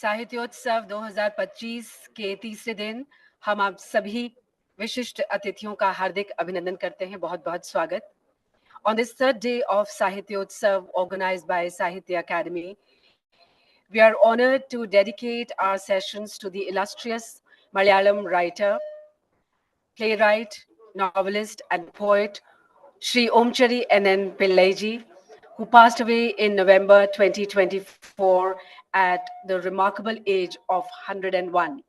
साहित्योत्सव 2025 के तीसरे दिन हम आप सभी विशिष्ट अतिथियों का हार्दिक अभिनंदन करते हैं। बहुत बहुत स्वागत। On this third day of Sahityotsav organized by Sahitya Academy, we are honored to dedicate our sessions to the illustrious Malayalam writer, playwright, novelist, and poet Shri Omcherry N.N. Pillai, who passed away in November 2024 at the remarkable age of 101.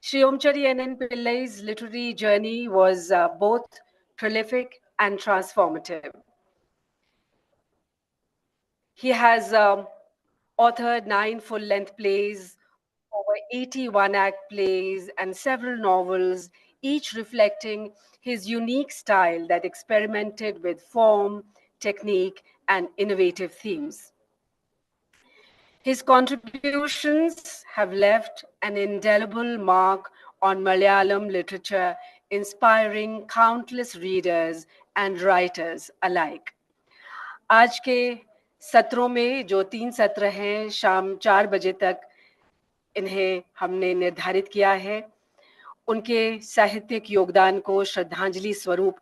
Shri Omcherry N.N. Pillai's literary journey was both prolific and transformative. He has authored 9 full-length plays, over 80 one-act plays, and several novels, each reflecting his unique style that experimented with form, technique, and innovative themes. His contributions have left an indelible mark on Malayalam literature, inspiring countless readers and writers alike. आज के सत्रों में जो 3 सत्र हैं, शाम 4 बजे तक इन्हें हमने निर्धारित किया है। उनके साहित्यिक योगदान को श्रद्धांजलि स्वरूप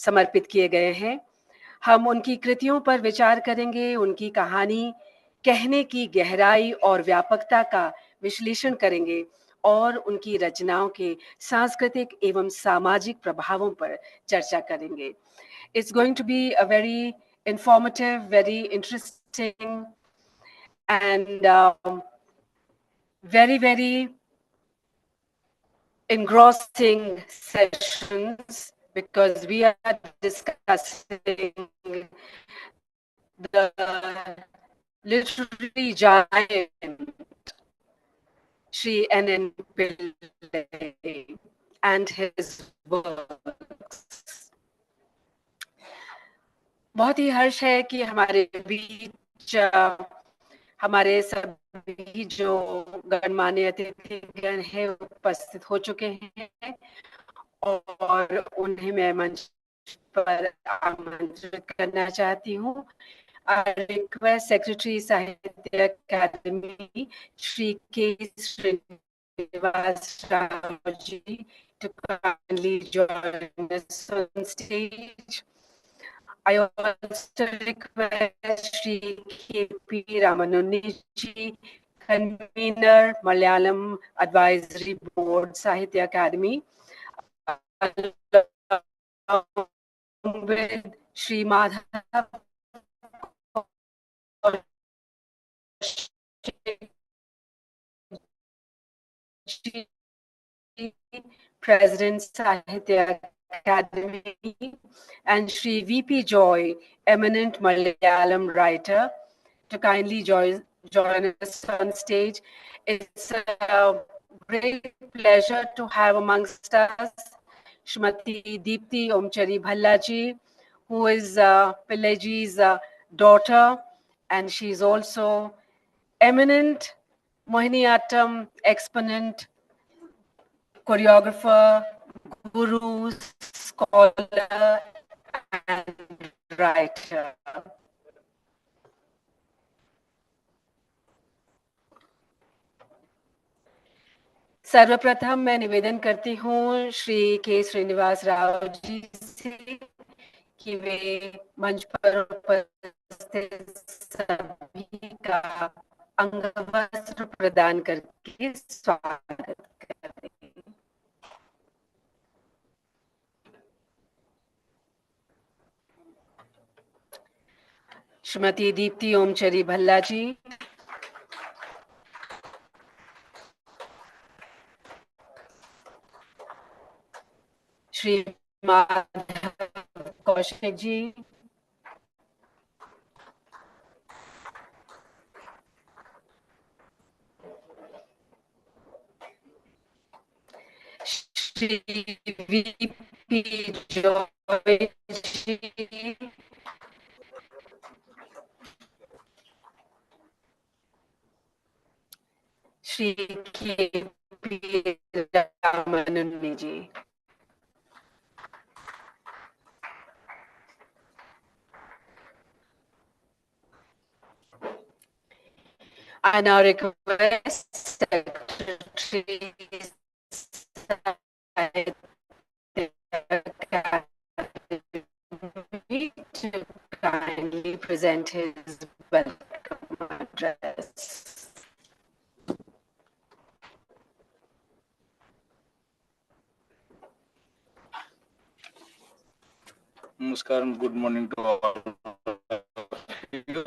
समर्पित किए गए हैं। हम उनकी कृतियों पर विचार करेंगे, उनकी कहानी कहने की गहराई और व्यापकता का विश्लेषण करेंगे और उनकी रचनाओं के सांस्कृतिक एवं सामाजिक प्रभावों पर चर्चा करेंगे। It's going to be a very informative, very interesting, and very engrossing sessions because we are discussing the literary giant Shri N.N. Pillai and his works. बहुत ही हर्ष है कि हमारे बीच हमारे सभी जो गणमान्य अतिथिगण हैं उपस्थित हो चुके हैं और उन्हें मैं मंच पर आमंत्रित करना चाहती हूँ। I request Secretary Sahitya Academy Shri K. Srinivas Rao ji to kindly join us on stage. I also request Shri K.P. Ramanunni ji, Convener, Malayalam Advisory Board, Sahitya Academy, along with Shri Madhav President Sahitya Academy, and Shri V.P. Joy, eminent Malayalam writer, to kindly join us on stage. It's a great pleasure to have amongst us Shrimati Deepti Omcherry Bhallaji, who is Pillaiji's daughter, and she's also eminent Mohiniyattam exponent, choreographer, guru, scholar, and writer. सर्वप्रथम मैं निवेदन करती हूँ श्री के श्रीनिवास राव जी से कि वे मंच पर उपस्थित सभी का अंगवस्त्र प्रदान करके स्वागत करें। Shrimati Deepti Omchery Bhalla ji, Shri Madhav Kaushik ji, Shri VP Joy ji, Shri KP. Ramanunni ji, I now request Secretary to kindly present his welcome address. Namaskaram, good morning to all of you.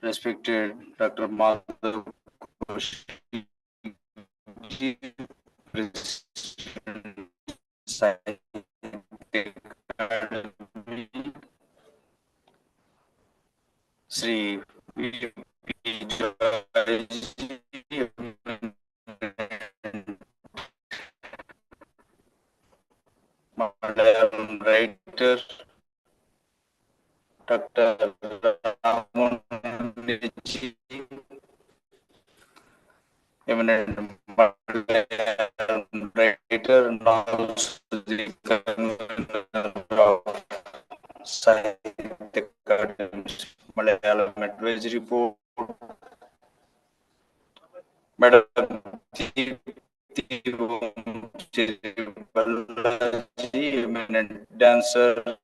Respected Dr. Madhav Koshi, President, Scientific Academy, Sri V.P. Joyji, Malayalam writer, Dr. Raman eminent Malayalam writer and also the convener of Scientific Academy's Malayalam Advisory Board, Madam Deepti Balaji, eminent dancer,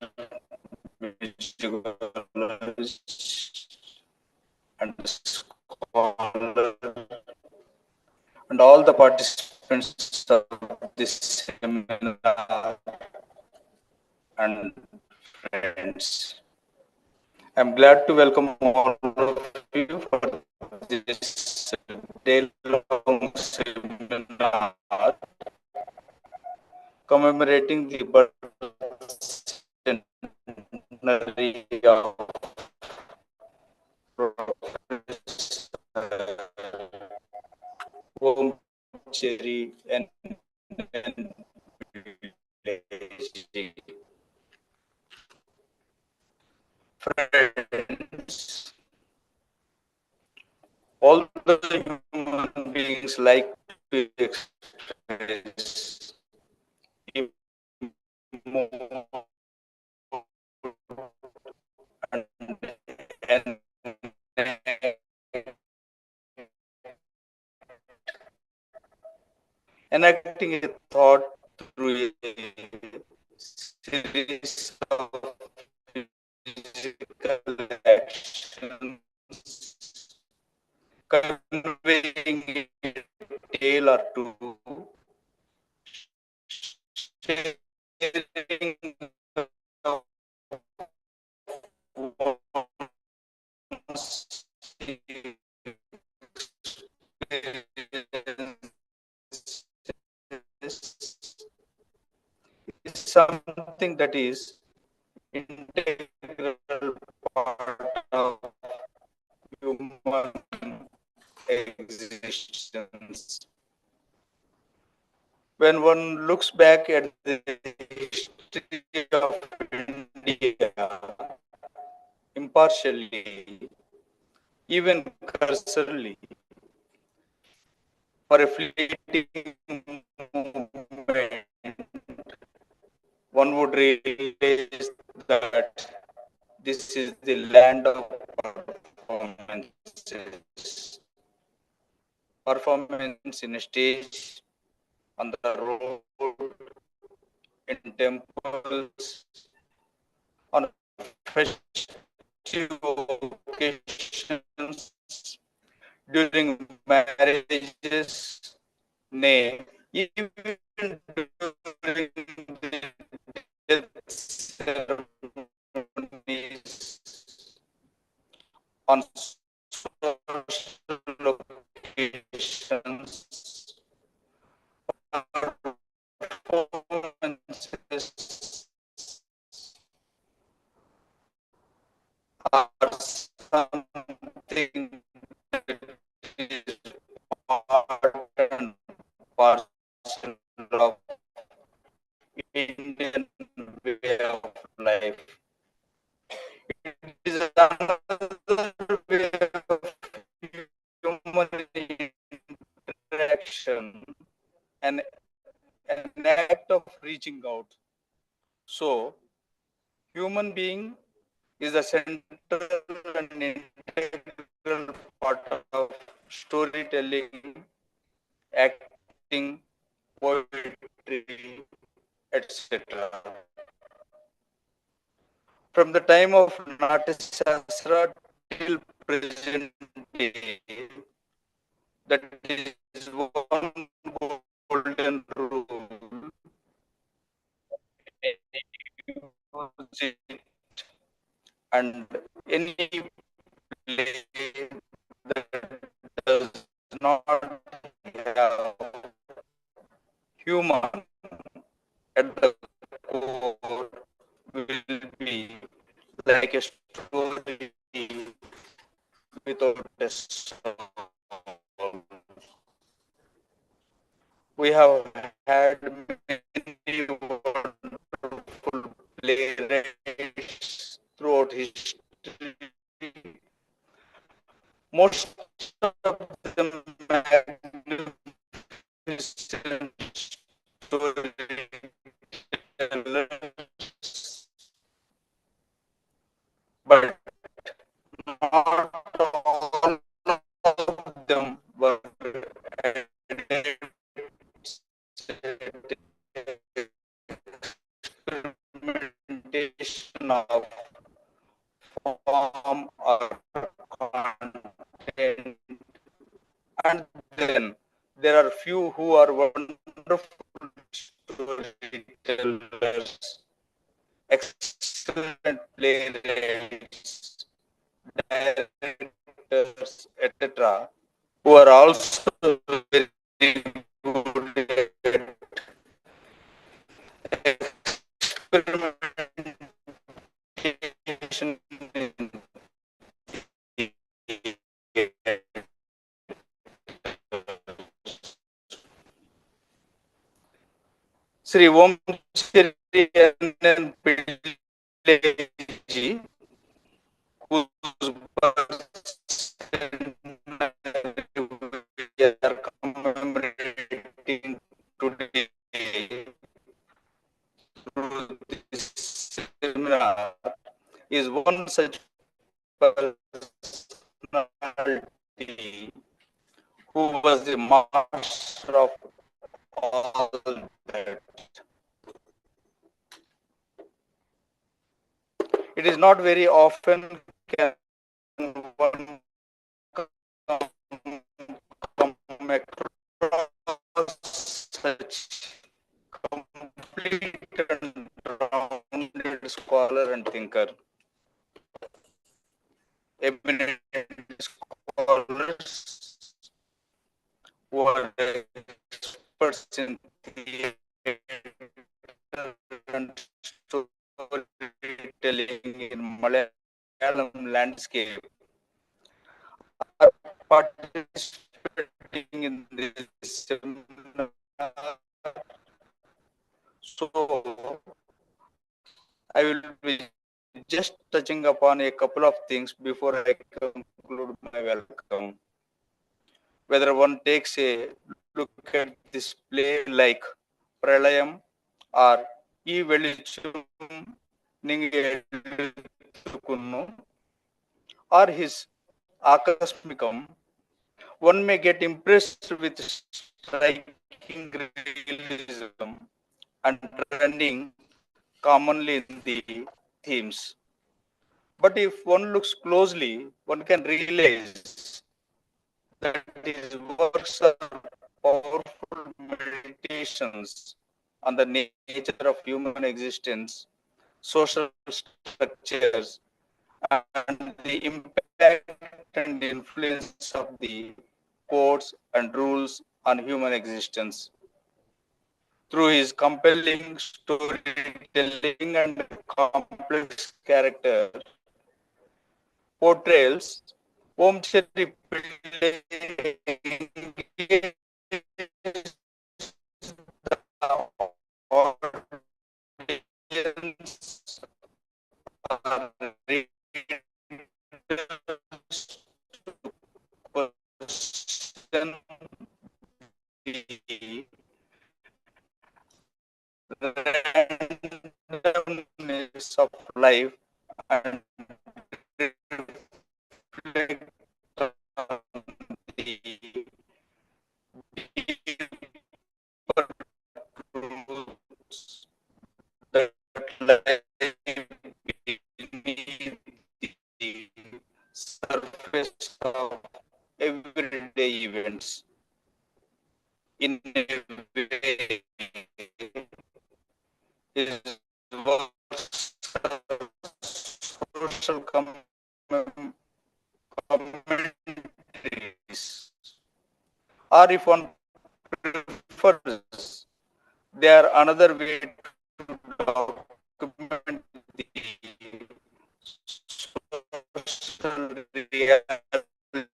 musicologist, and scholar, and all the participants of this seminar and friends. I'm glad to welcome all of you for this day-long seminar commemorating the birth centenary of Professor Omcherry and friends. All the human beings like to express emotion and, and enacting a thought through a series of physical actions, conveying a tale or two, sharing one's experiences is something that is integral part of human existence. When one looks back at the history of India impartially, even cursorily, for a fleeting moment, one would realize that this is the land of performances. Performance in a stage, on the road, in temples, on festive occasions, during marriages, nay, even during the death ceremonies, on social occasions, performances are something that is part and parcel of Indian way of life. It is another way of human interaction, an, an act of reaching out. So, human being is the central and integral storytelling, acting, poetry, etc. From the time of Natasasra till present day, that is one golden rule. Use it, and any play that does not have human at the core will be like a story without a soul. We have had many wonderful playwrights throughout history. Most of them magnificent storytellers, but not all of them were experimentation of form or content. And then there are few who are wonderful storytellers, excellent playwrights, directors, etc., who are also very good at experimentation in Sri Omcherry and Pillai, whose birth centenary we are commemorating today through this seminar, is one such personality who was the master of all that. It is not very often can one come across such complete and rounded scholar and thinker. Eminent scholars who are experts in theater and storytelling in Malayalam landscape are participating in this seminar. So I will be just touching upon a couple of things before I conclude my welcome. Whether one takes a look at this play like Pralayam or E Velichum Ningedukunnu or his Akasmikam, one may get impressed with striking realism and running commonly in the themes. But if one looks closely, one can realize that his works are powerful meditations on the nature of human existence, social structures, and the impact and influence of the codes and rules on human existence. Through his compelling storytelling and complex character portrayals, Omcherry engages the audience or readers to question the randomness of life and reflect on the commentaries, or if one prefers, they are another way to document the social reality.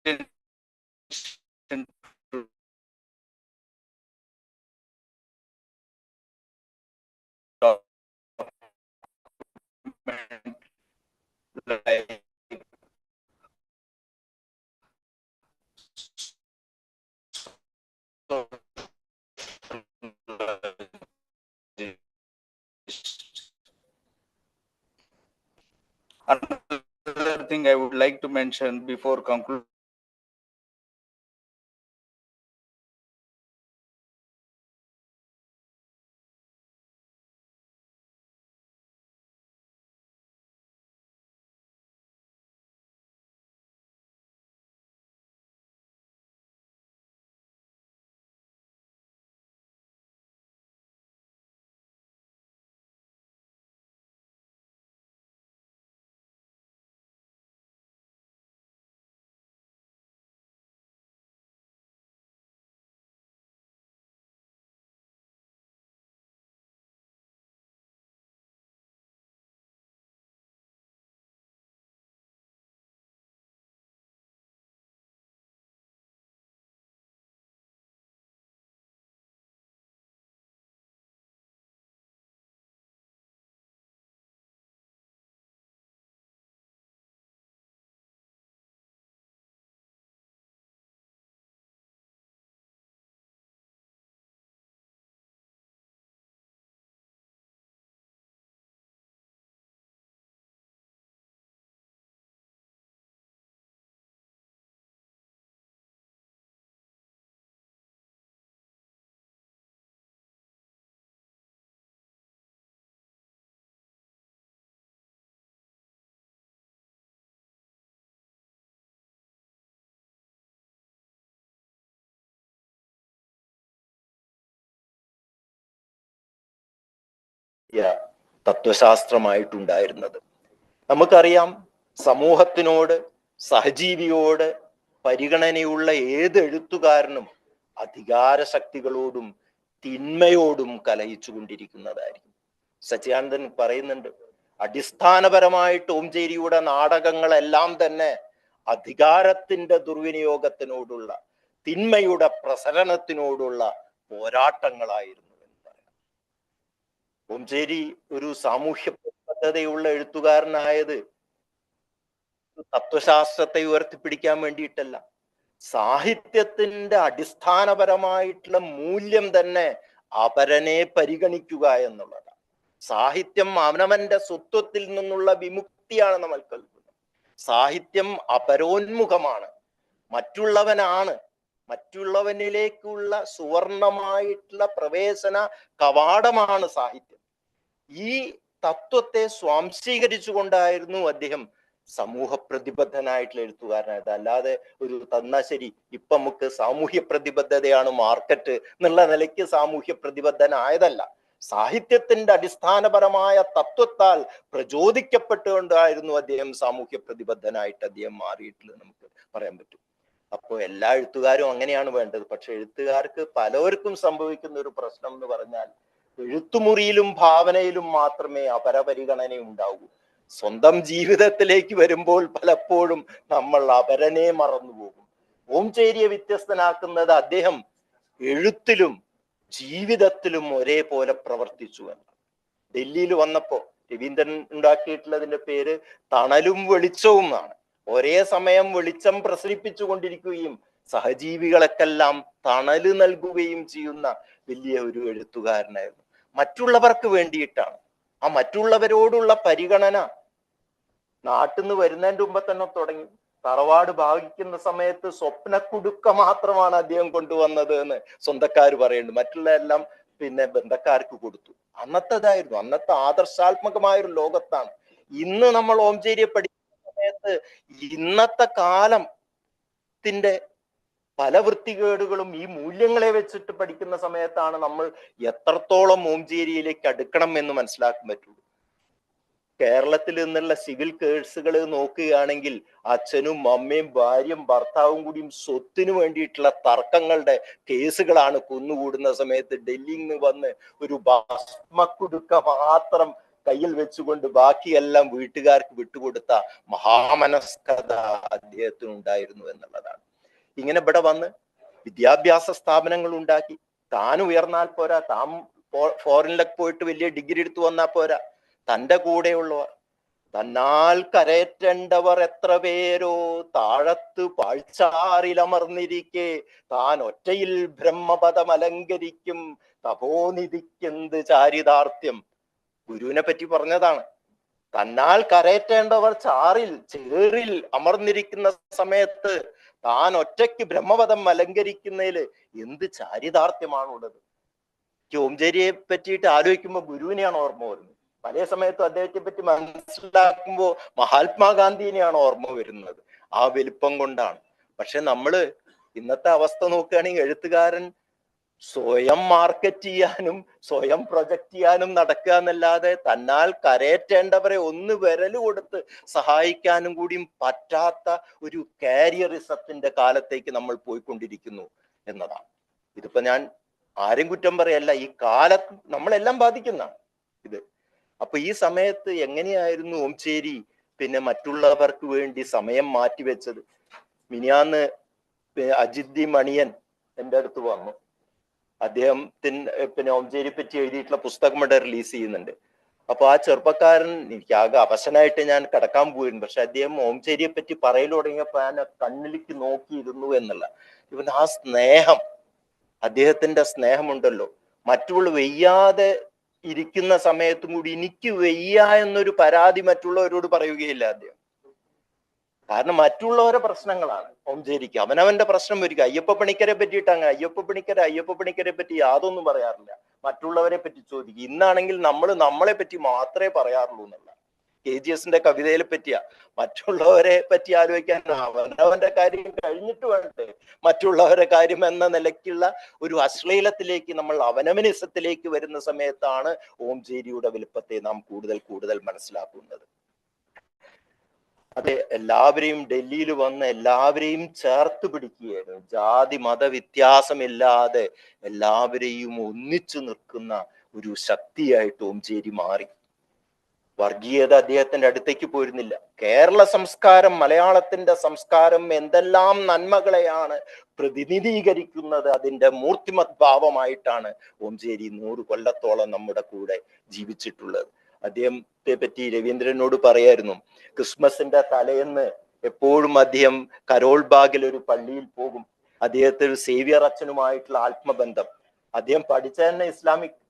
To document life. Another thing I would like to mention before concluding. തത്വശാസ്ത്രമായിട്ടുണ്ടായിരുന്നത്. നമുക്കറിയാം, സമൂഹത്തിനോട്, സഹജീവിയോട് പരിഗണനയുള്ള ഏത് എഴുത്തുകാരനും അധികാര ശക്തികളോടും തിന്മയോടും കലഹിച്ചു കൊണ്ടിരിക്കുന്നതായിരിക്കും. സച്ചിദാനന്ദൻ പറയുന്നുണ്ട്, അടിസ്ഥാനപരമായിട്ട് ഓംചേരിയുടെ നാടകങ്ങളെല്ലാം തന്നെ അധികാരത്തിന്റെ ദുർവിനിയോഗത്തിനോടുള്ള, തിന്മയുടെ പ്രസരണത്തിനോടുള്ള പോരാട്ടങ്ങളായിരുന്നു എന്ന് പറയാം. ഓംചേരി ഒരു സാമൂഹ്യ പ്രതിബദ്ധതയുള്ള എഴുത്തുകാരനായത് തത്വശാസ്ത്രത്തെ ഉയർത്തിപ്പിടിക്കാൻ വേണ്ടിയിട്ടല്ല, സാഹിത്യത്തിന്റെ അടിസ്ഥാനപരമായിട്ടുള്ള മൂല്യം തന്നെ അപരനെ പരിഗണിക്കുക എന്നുള്ളതാണ്. സാഹിത്യം അവനവന്റെ സ്വത്വത്തിൽ നിന്നുള്ള വിമുക്തിയാണ് നമ്മൾ കൽക്കുന്നത്. സാഹിത്യം അപരോന്മുഖമാണ്, മറ്റുള്ളവനാണ്, മറ്റുള്ളവനിലേക്കുള്ള സുവർണമായിട്ടുള്ള പ്രവേശന കവാടമാണ് സാഹിത്യം. ഈ തത്വത്തെ സ്വാംശീകരിച്ചുകൊണ്ടായിരുന്നു അദ്ദേഹം സമൂഹ പ്രതിബദ്ധനായിട്ടുള്ള എഴുത്തുകാരനായത്. അല്ലാതെ ഒരു തന്നാ ശരി ഇപ്പൊ നമുക്ക് സാമൂഹ്യ പ്രതിബദ്ധതയാണ് മാർക്കറ്റ് എന്നുള്ള നിലയ്ക്ക് സാമൂഹ്യ പ്രതിബദ്ധനായതല്ല. സാഹിത്യത്തിന്റെ അടിസ്ഥാനപരമായ തത്വത്താൽ പ്രചോദിക്കപ്പെട്ടുകൊണ്ടായിരുന്നു അദ്ദേഹം സാമൂഹ്യ പ്രതിബദ്ധനായിട്ട് അദ്ദേഹം മാറിയിട്ടുള്ളത് നമുക്ക് പറയാൻ പറ്റും. അപ്പോൾ എല്ലാ എഴുത്തുകാരും അങ്ങനെയാണ് വേണ്ടത്. പക്ഷെ എഴുത്തുകാർക്ക് പലവർക്കും സംഭവിക്കുന്ന ഒരു പ്രശ്നം എന്ന് പറഞ്ഞാൽ, എഴുത്തുമുറിയിലും ഭാവനയിലും മാത്രമേ അപരപരിഗണന ഉണ്ടാവൂ. സ്വന്തം ജീവിതത്തിലേക്ക് വരുമ്പോൾ പലപ്പോഴും നമ്മൾ അപരനെ മറന്നുപോകും. ഓംചേരിയെ വ്യത്യസ്തനാക്കുന്നത് അദ്ദേഹം എഴുത്തിലും ജീവിതത്തിലും ഒരേപോലെ പ്രവർത്തിച്ചു എന്നാണ്. ഡൽഹിയിൽ വന്നപ്പോ രവീന്ദ്രൻ ഉണ്ടാക്കിയിട്ടുള്ളതിന്റെ പേര് തണലും വെളിച്ചവും എന്നാണ്. ഒരേ സമയം വെളിച്ചം പ്രസരിപ്പിച്ചു കൊണ്ടിരിക്കുകയും സഹജീവികളെക്കെല്ലാം തണല് നൽകുകയും ചെയ്യുന്ന വലിയ ഒരു എഴുത്തുകാരനായിരുന്നു. മറ്റുള്ളവർക്ക് വേണ്ടിയിട്ടാണ്. ആ മറ്റുള്ളവരോടുള്ള പരിഗണന നാട്ടിൽ നിന്ന് വരുന്നതിന്റെ മുമ്പ് തന്നെ തുടങ്ങി. തറവാട് ഭാഗിക്കുന്ന സമയത്ത് സ്വപ്നക്കുടുക്ക മാത്രമാണ് അദ്ദേഹം കൊണ്ടുവന്നത് എന്ന് സ്വന്തക്കാർ പറയുന്നുണ്ട്. മറ്റുള്ള എല്ലാം പിന്നെ ബന്ധക്കാർക്ക് കൊടുത്തു. അന്നത്തേതായിരുന്നു, അന്നത്തെ ആദർശാത്മകമായ ഒരു ലോകത്താണ്. ഇന്ന് നമ്മൾ ഓംചേരിയെ സമയത്ത് ഇന്നത്തെ കാലത്തിന്റെ പല വൃത്തികേടുകളും ഈ മൂല്യങ്ങളെ വെച്ചിട്ട് പഠിക്കുന്ന സമയത്താണ് നമ്മൾ എത്രത്തോളം ഓംചേരിയിലേക്ക് അടുക്കണം എന്ന് മനസ്സിലാക്കാൻ പറ്റുള്ളൂ. കേരളത്തിൽ നിന്നുള്ള സിവിൽ കേസുകൾ നോക്കുകയാണെങ്കിൽ അച്ഛനും അമ്മയും ഭാര്യയും ഭർത്താവും കൂടിയും സ്വത്തിനു വേണ്ടിയിട്ടുള്ള തർക്കങ്ങളുടെ കേസുകളാണ് കുന്നുകൂടുന്ന സമയത്ത് ഡൽഹിയിൽ നിന്ന് വന്ന് ഒരു ഭസ്മക്കുടുക്ക മാത്രം കയ്യിൽ വെച്ചുകൊണ്ട് ബാക്കിയെല്ലാം വീട്ടുകാർക്ക് വിട്ടുകൊടുത്ത മഹാമനസ്കത അദ്ദേഹത്തിനുണ്ടായിരുന്നു എന്നുള്ളതാണ്. ഇങ്ങനെ ഇവിടെ വന്ന് വിദ്യാഭ്യാസ സ്ഥാപനങ്ങൾ ഉണ്ടാക്കി. താൻ ഉയർന്നാൽ പോരാ, താൻ ഫോറിനിലൊക്കെ പോയിട്ട് വലിയ ഡിഗ്രി എടുത്തു വന്നാൽ പോരാ, തൻ്റെ കൂടെയുള്ളവർ, തന്നാൽ കരയേറ്റേണ്ടവർ എത്ര പേരോ താഴത്ത് പാഴ്ചാറിലമർന്നിരിക്കെ താൻ ഒറ്റയിൽ ബ്രഹ്മപദം അലങ്കരിക്കും തപോനിധിക്കെന്ത് ചാരിതാർത്ഥ്യം. ഗുരുവിനെ പറ്റി പറഞ്ഞതാണ്. തന്നാൽ കരയേറ്റേണ്ടവർ ചേറിൽ അമർന്നിരിക്കുന്ന സമയത്ത് താൻ ഒറ്റയ്ക്ക് ബ്രഹ്മപദം അലങ്കരിക്കുന്നതിൽ എന്ത് ചാരിതാർത്ഥ്യമാണുള്ളത്. ഓംചേരിയെ പറ്റിയിട്ട് ആലോചിക്കുമ്പോൾ ഗുരുവിനെയാണ് ഓർമ്മ വരുന്നത്. പല സമയത്തും അദ്ദേഹത്തെ പറ്റി മനസ്സിലാക്കുമ്പോൾ മഹാത്മാഗാന്ധിനെയാണ് ഓർമ്മ വരുന്നത്. ആ വലിപ്പം കൊണ്ടാണ്. പക്ഷെ നമ്മള് ഇന്നത്തെ അവസ്ഥ നോക്കുകയാണെങ്കിൽ എഴുത്തുകാരൻ സ്വയം മാർക്കറ്റ് ചെയ്യാനും സ്വയം പ്രൊജക്ട് ചെയ്യാനും നടക്കുക എന്നല്ലാതെ തന്നാൽ കരയേറ്റേണ്ടവരെ ഒന്ന് വിരല് കൊടുത്ത് സഹായിക്കാനും കൂടിയും പറ്റാത്ത ഒരു കാരിയറിസത്തിന്റെ കാലത്തേക്ക് നമ്മൾ പോയിക്കൊണ്ടിരിക്കുന്നു എന്നതാണ്. ഇതിപ്പോ ഞാൻ ആരും കുറ്റം പറയല്ല, ഈ കാലത്ത് നമ്മളെല്ലാം ബാധിക്കുന്നതാണ് ഇത്. അപ്പൊ ഈ സമയത്ത് എങ്ങനെയായിരുന്നു ഓംചേരി പിന്നെ മറ്റുള്ളവർക്ക് വേണ്ടി സമയം മാറ്റിവെച്ചത്? മിനിയാന്ന് അജിത് മണിയൻ എൻ്റെ അടുത്ത് വന്നു. അദ്ദേഹത്തിന് ഓംചേരി പറ്റി എഴുതിയിട്ടുള്ള പുസ്തകം ഇവിടെ റിലീസ് ചെയ്യുന്നുണ്ട്. അപ്പൊ ആ ചെറുപ്പക്കാരൻ, എനിക്ക് ആകെ അവശനായിട്ട് ഞാൻ കിടക്കാൻ പോയിരുന്നു. പക്ഷെ അദ്ദേഹം ഓംചേരിയെ പറ്റി പറയൽ തുടങ്ങിയപ്പോ ഞാൻ കണ്ണിലേക്ക് നോക്കിയിരുന്നു എന്നുള്ള ഇവൻ ആ സ്നേഹം, അദ്ദേഹത്തിന്റെ സ്നേഹമുണ്ടല്ലോ. മറ്റുള്ള വെയ്യാതെ ഇരിക്കുന്ന സമയത്തും കൂടി എനിക്ക് വെയ്യ എന്നൊരു പരാതി മറ്റുള്ളവരോട് പറയുകയില്ല അദ്ദേഹം. കാരണം മറ്റുള്ളവരുടെ പ്രശ്നങ്ങളാണ് ഓംചേരിക്ക്. അവനവന്റെ പ്രശ്നം വരിക. അയ്യപ്പ പണിക്കരെ പറ്റിയിട്ട് അങ്ങനെ അയ്യപ്പ പണിക്കരെ പറ്റി യാതൊന്നും പറയാറില്ല, മറ്റുള്ളവരെ പറ്റി ചോദിക്കുക. ഇന്നാണെങ്കിൽ നമ്മളെ പറ്റി മാത്രമേ പറയാറുള്ളൂ എന്നുള്ള KGSന്റെ കവിതയെ പറ്റിയാ. മറ്റുള്ളവരെ പറ്റി ആലോചിക്കാൻ അവനവന്റെ കാര്യം കഴിഞ്ഞിട്ട് വേണ്ടേ മറ്റുള്ളവരുടെ കാര്യം എന്ന നിലയ്ക്കുള്ള ഒരു അശ്ലീലത്തിലേക്ക്, നമ്മൾ അവനവനിസത്തിലേക്ക് വരുന്ന സമയത്താണ് ഓംചേരിയുടെ വലുപ്പത്തെ നാം കൂടുതൽ മനസ്സിലാക്കുന്നത്. അതെ, എല്ലാവരെയും ഡൽഹിയിൽ വന്ന് എല്ലാവരെയും ചേർത്ത് പിടിക്കുകയായിരുന്നു. ജാതി മത വ്യത്യാസമില്ലാതെ എല്ലാവരെയും ഒന്നിച്ചു നിൽക്കുന്ന ഒരു ശക്തിയായിട്ട് ഓംചേരി മാറി. വർഗീയത അദ്ദേഹത്തിന്റെ അടുത്തേക്ക് പോയിരുന്നില്ല. കേരള സംസ്കാരം, മലയാളത്തിന്റെ സംസ്കാരം എന്തെല്ലാം നന്മകളെയാണ് പ്രതിനിധീകരിക്കുന്നത്, അതിന്റെ മൂർത്തിമത് ഭാവമായിട്ടാണ് ഓംചേരി 100 കൊല്ലത്തോളം നമ്മുടെ കൂടെ ജീവിച്ചിട്ടുള്ളത്. അദ്ദേഹത്തെ പറ്റി രവീന്ദ്രനോട് പറയായിരുന്നു, ക്രിസ്മസിന്റെ തലേന്ന് എപ്പോഴും അദ്ദേഹം കരോൾ ബാഗിൽ ഒരു പള്ളിയിൽ പോകും. അദ്ദേഹത്തിന് സേവിയർ അച്ഛനുമായിട്ടുള്ള ആത്മബന്ധം. അദ്ദേഹം പഠിച്ച തന്നെ ഇസ്ലാമിക്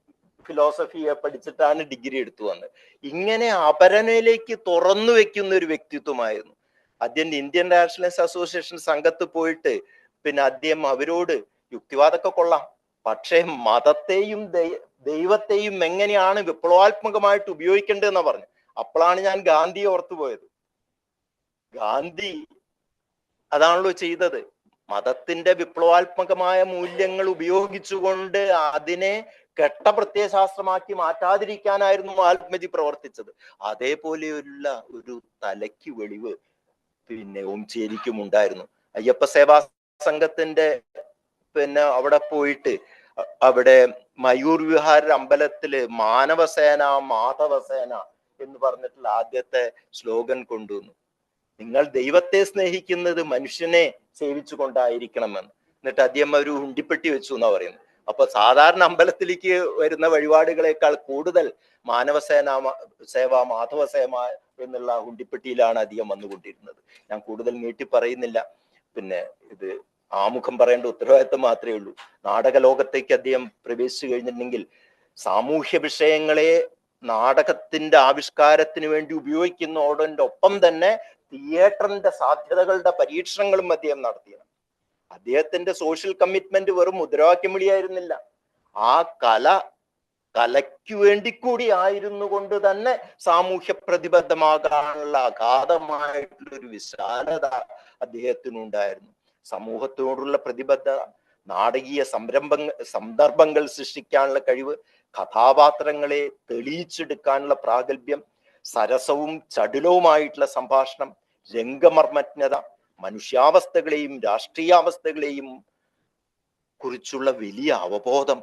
ഫിലോസഫിയെ പഠിച്ചിട്ടാണ് ഡിഗ്രി എടുത്തു വന്നത്. ഇങ്ങനെ അപരനയിലേക്ക് തുറന്നു വെക്കുന്ന ഒരു വ്യക്തിത്വമായിരുന്നു അദ്ദേഹം. ഇന്ത്യൻ നാഷണലിസ്റ്റ് അസോസിയേഷൻ സംഘത്ത് പോയിട്ട് പിന്നെ അദ്ദേഹം അവരോട് യുക്തിവാദമൊക്കെ കൊള്ളാം, പക്ഷേ മതത്തെയും ദൈവത്തെയും എങ്ങനെയാണ് വിപ്ലവാത്മകമായിട്ട് ഉപയോഗിക്കേണ്ടതെന്ന് പറഞ്ഞു. അപ്പോഴാണ് ഞാൻ ഗാന്ധിയെ ഓർത്തുപോയത്. ഗാന്ധി അതാണല്ലോ ചെയ്തത്. മതത്തിന്റെ വിപ്ലവാത്മകമായ മൂല്യങ്ങൾ ഉപയോഗിച്ചുകൊണ്ട് അതിനെ കെട്ട പ്രത്യയശാസ്ത്രമാക്കി മാറ്റാതിരിക്കാനായിരുന്നു മഹാത്മജി പ്രവർത്തിച്ചത്. അതേപോലെയുള്ള ഒരു തലയ്ക്ക് വെളിവ് പിന്നെ ഓംചേരിക്കും ഉണ്ടായിരുന്നു. അയ്യപ്പ സേവാ സംഘത്തിന്റെ പിന്നെ അവിടെ പോയിട്ട് അവിടെ മയൂർ വിഹാർ അമ്പലത്തില് മാനവസേന മാധവസേന എന്ന് പറഞ്ഞിട്ടുള്ള ആദ്യത്തെ സ്ലോഗൻ കൊണ്ടുവന്നു. നിങ്ങൾ ദൈവത്തെ സ്നേഹിക്കുന്നത് മനുഷ്യനെ സേവിച്ചു കൊണ്ടായിരിക്കണമെന്ന്. എന്നിട്ട് അദ്ദേഹം ഒരു ഉണ്ടിപ്പെട്ടി വെച്ചു എന്നാ പറയുന്നത്. അപ്പൊ സാധാരണ അമ്പലത്തിലേക്ക് വരുന്ന വഴിപാടുകളെക്കാൾ കൂടുതൽ മാനവസേന സേവ മാധവസേന എന്നുള്ള ഉണ്ടിപ്പെട്ടിയിലാണ് അദ്ദേഹം വന്നുകൊണ്ടിരുന്നത്. ഞാൻ കൂടുതൽ നീട്ടി പറയുന്നില്ല. പിന്നെ ഇത് ആമുഖം പറയേണ്ട ഉത്തരവാദിത്വം മാത്രമേ ഉള്ളൂ. നാടക ലോകത്തേക്ക് അദ്ദേഹം പ്രവേശിച്ചു കഴിഞ്ഞിട്ടുണ്ടെങ്കിൽ സാമൂഹ്യ വിഷയങ്ങളെ നാടകത്തിന്റെ ആവിഷ്കാരത്തിന് വേണ്ടി ഉപയോഗിക്കുന്നതോടൊപ്പം ഒപ്പം തന്നെ തിയേറ്ററിന്റെ സാധ്യതകളുടെ പരീക്ഷണങ്ങളും അദ്ദേഹം നടത്തിയത്. അദ്ദേഹത്തിന്റെ സോഷ്യൽ കമ്മിറ്റ്മെന്റ് വെറും മുദ്രാവാക്യം വിളിയായിരുന്നില്ല. ആ കല കലയ്ക്കു വേണ്ടി കൂടി ആയിരുന്നു കൊണ്ട് തന്നെ സാമൂഹ്യ പ്രതിബദ്ധമാകാനുള്ള അഗാധമായിട്ടുള്ള ഒരു വിശാലത അദ്ദേഹത്തിനുണ്ടായിരുന്നു. സമൂഹത്തോടുള്ള പ്രതിബദ്ധത, നാടകീയ സന്ദർഭങ്ങൾ സൃഷ്ടിക്കാനുള്ള കഴിവ്, കഥാപാത്രങ്ങളെ തെളിയിച്ചെടുക്കാനുള്ള പ്രാഗൽഭ്യം, സരസവും ചടുലവുമായിട്ടുള്ള സംഭാഷണം, രംഗമർമ്മജ്ഞത, മനുഷ്യാവസ്ഥകളെയും രാഷ്ട്രീയാവസ്ഥകളെയും കുറിച്ചുള്ള വലിയ അവബോധം,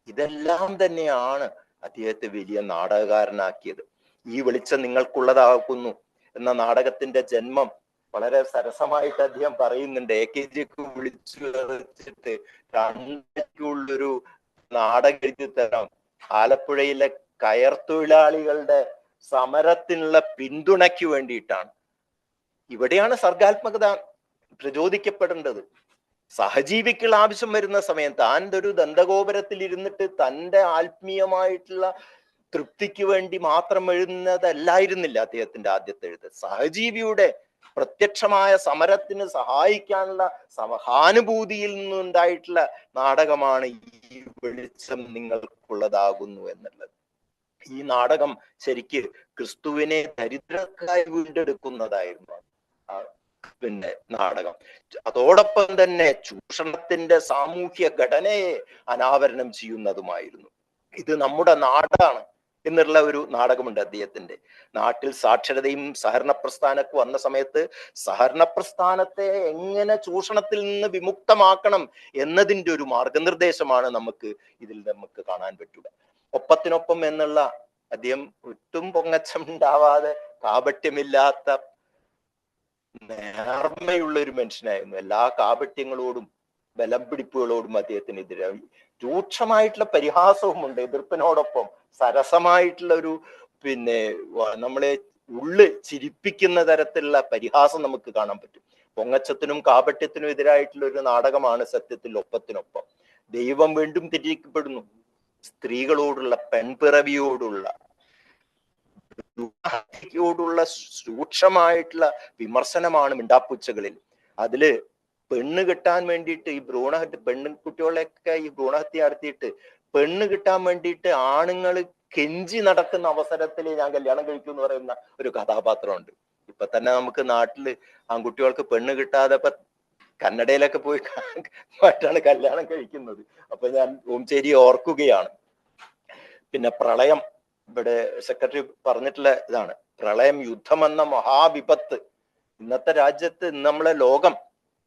ഇതെല്ലാം തന്നെയാണ് അദ്ദേഹത്തെ വലിയ നാടകകാരനാക്കിയത്. ഈ വെളിച്ചം നിങ്ങൾക്കുള്ളതാക്കുന്നു എന്ന നാടകത്തിന്റെ ജന്മം വളരെ സരസമായിട്ട് അദ്ദേഹം പറയുന്നുണ്ട്. AKG വിളിച്ചു വെച്ചിട്ട് 2 നാടകം എഴുതി തരാം, ആലപ്പുഴയിലെ കയർ തൊഴിലാളികളുടെ സമരത്തിനുള്ള പിന്തുണയ്ക്ക് വേണ്ടിയിട്ടാണ്. ഇവിടെയാണ് സർഗാത്മകത പ്രചോദിക്കപ്പെടേണ്ടത്. സഹജീവികൾ ആവശ്യം വരുന്ന സമയം താൻ ഒരു ദന്തഗോപുരത്തിൽ ഇരുന്നിട്ട് തൻ്റെ ആത്മീയമായിട്ടുള്ള തൃപ്തിക്ക് വേണ്ടി മാത്രം എഴുതുന്നതല്ലായിരുന്നില്ല അദ്ദേഹത്തിന്റെ ആദ്യത്തെ എഴുത്ത്. സഹജീവിയുടെ പ്രത്യക്ഷമായ സമരത്തിന് സഹായിക്കാനുള്ള സഹാനുഭൂതിയിൽ നിന്നുണ്ടായിട്ടുള്ള നാടകമാണ് ഈ വെളിച്ചം നിങ്ങൾക്കുള്ളതാകുന്നു എന്നുള്ളത്. ഈ നാടകം ശരിക്ക് ക്രിസ്തുവിനെ ദരിദ്രർക്കായി വീണ്ടെടുക്കുന്നതായിരുന്നു നാടകം. അതോടൊപ്പം തന്നെ ചൂഷണത്തിന്റെ സാമൂഹ്യ ഘടനയെ അനാവരണം ചെയ്യുന്നതുമായിരുന്നു. ഇത് നമ്മുടെ നാടാണ് എന്നുള്ള ഒരു നാടകമുണ്ട് അദ്ദേഹത്തിന്റെ. നാട്ടിൽ സാക്ഷരതയും സഹകരണ പ്രസ്ഥാനമൊക്കെ വന്ന സമയത്ത് സഹകരണ പ്രസ്ഥാനത്തെ എങ്ങനെ ചൂഷണത്തിൽ നിന്ന് വിമുക്തമാക്കണം എന്നതിൻ്റെ ഒരു മാർഗനിർദ്ദേശമാണ് നമുക്ക് കാണാൻ പറ്റുക. ഒപ്പത്തിനൊപ്പം എന്നുള്ള അദ്ദേഹം ഒട്ടും പൊങ്ങച്ചം ഉണ്ടാവാതെ കാപട്യമില്ലാത്ത നേർമയുള്ള ഒരു മനുഷ്യനായിരുന്നു. എല്ലാ കാപട്യങ്ങളോടും ബലം പിടിപ്പുകളോടും അദ്ദേഹത്തിനെതിരായി രൂക്ഷമായിട്ടുള്ള പരിഹാസവുമുണ്ട്. എതിർപ്പിനോടൊപ്പം സരസമായിട്ടുള്ള ഒരു നമ്മളെ ചിരിപ്പിക്കുന്ന തരത്തിലുള്ള പരിഹാസം നമുക്ക് കാണാൻ പറ്റും. പൊങ്ങച്ചത്തിനും കാപട്യത്തിനും എതിരായിട്ടുള്ള ഒരു നാടകമാണ് സത്യത്തിൽ ഒപ്പത്തിനൊപ്പം. ദൈവം വീണ്ടും തിരിക്കപ്പെടുന്നു. സ്ത്രീകളോടുള്ള, പെൺപിറവിയോടുള്ള, രൂക്ഷമായിട്ടുള്ള വിമർശനമാണ് മിണ്ടാപ്പൂച്ചകളിൽ. അതില് പെണ്ണ് കിട്ടാൻ വേണ്ടിയിട്ട് ഈ പെൺകുട്ടികളെയൊക്കെ ഈ ഭ്രൂണഹത്യ നടത്തിയിട്ട് പെണ്ണ് കിട്ടാൻ വേണ്ടിയിട്ട് ആണുങ്ങൾ കെഞ്ചി നടക്കുന്ന അവസരത്തിൽ ഞാൻ കല്യാണം കഴിക്കും എന്ന് പറയുന്ന ഒരു കഥാപാത്രമുണ്ട്. ഇപ്പൊ തന്നെ നമുക്ക് നാട്ടില് ആൺകുട്ടികൾക്ക് പെണ്ണ് കിട്ടാതെ ഇപ്പൊ കന്നഡയിലൊക്കെ പോയി മാറ്റാണ് കല്യാണം കഴിക്കുന്നത്. അപ്പൊ ഞാൻ ഓംചേരി ഓർക്കുകയാണ്. പിന്നെ പ്രളയം, ഇവിടെ സെക്രട്ടറി പറഞ്ഞിട്ടുള്ള ഇതാണ്, പ്രളയം യുദ്ധമെന്ന മഹാവിപത്ത്. ഇന്നത്തെ രാജ്യത്ത് നമ്മളെ ലോകം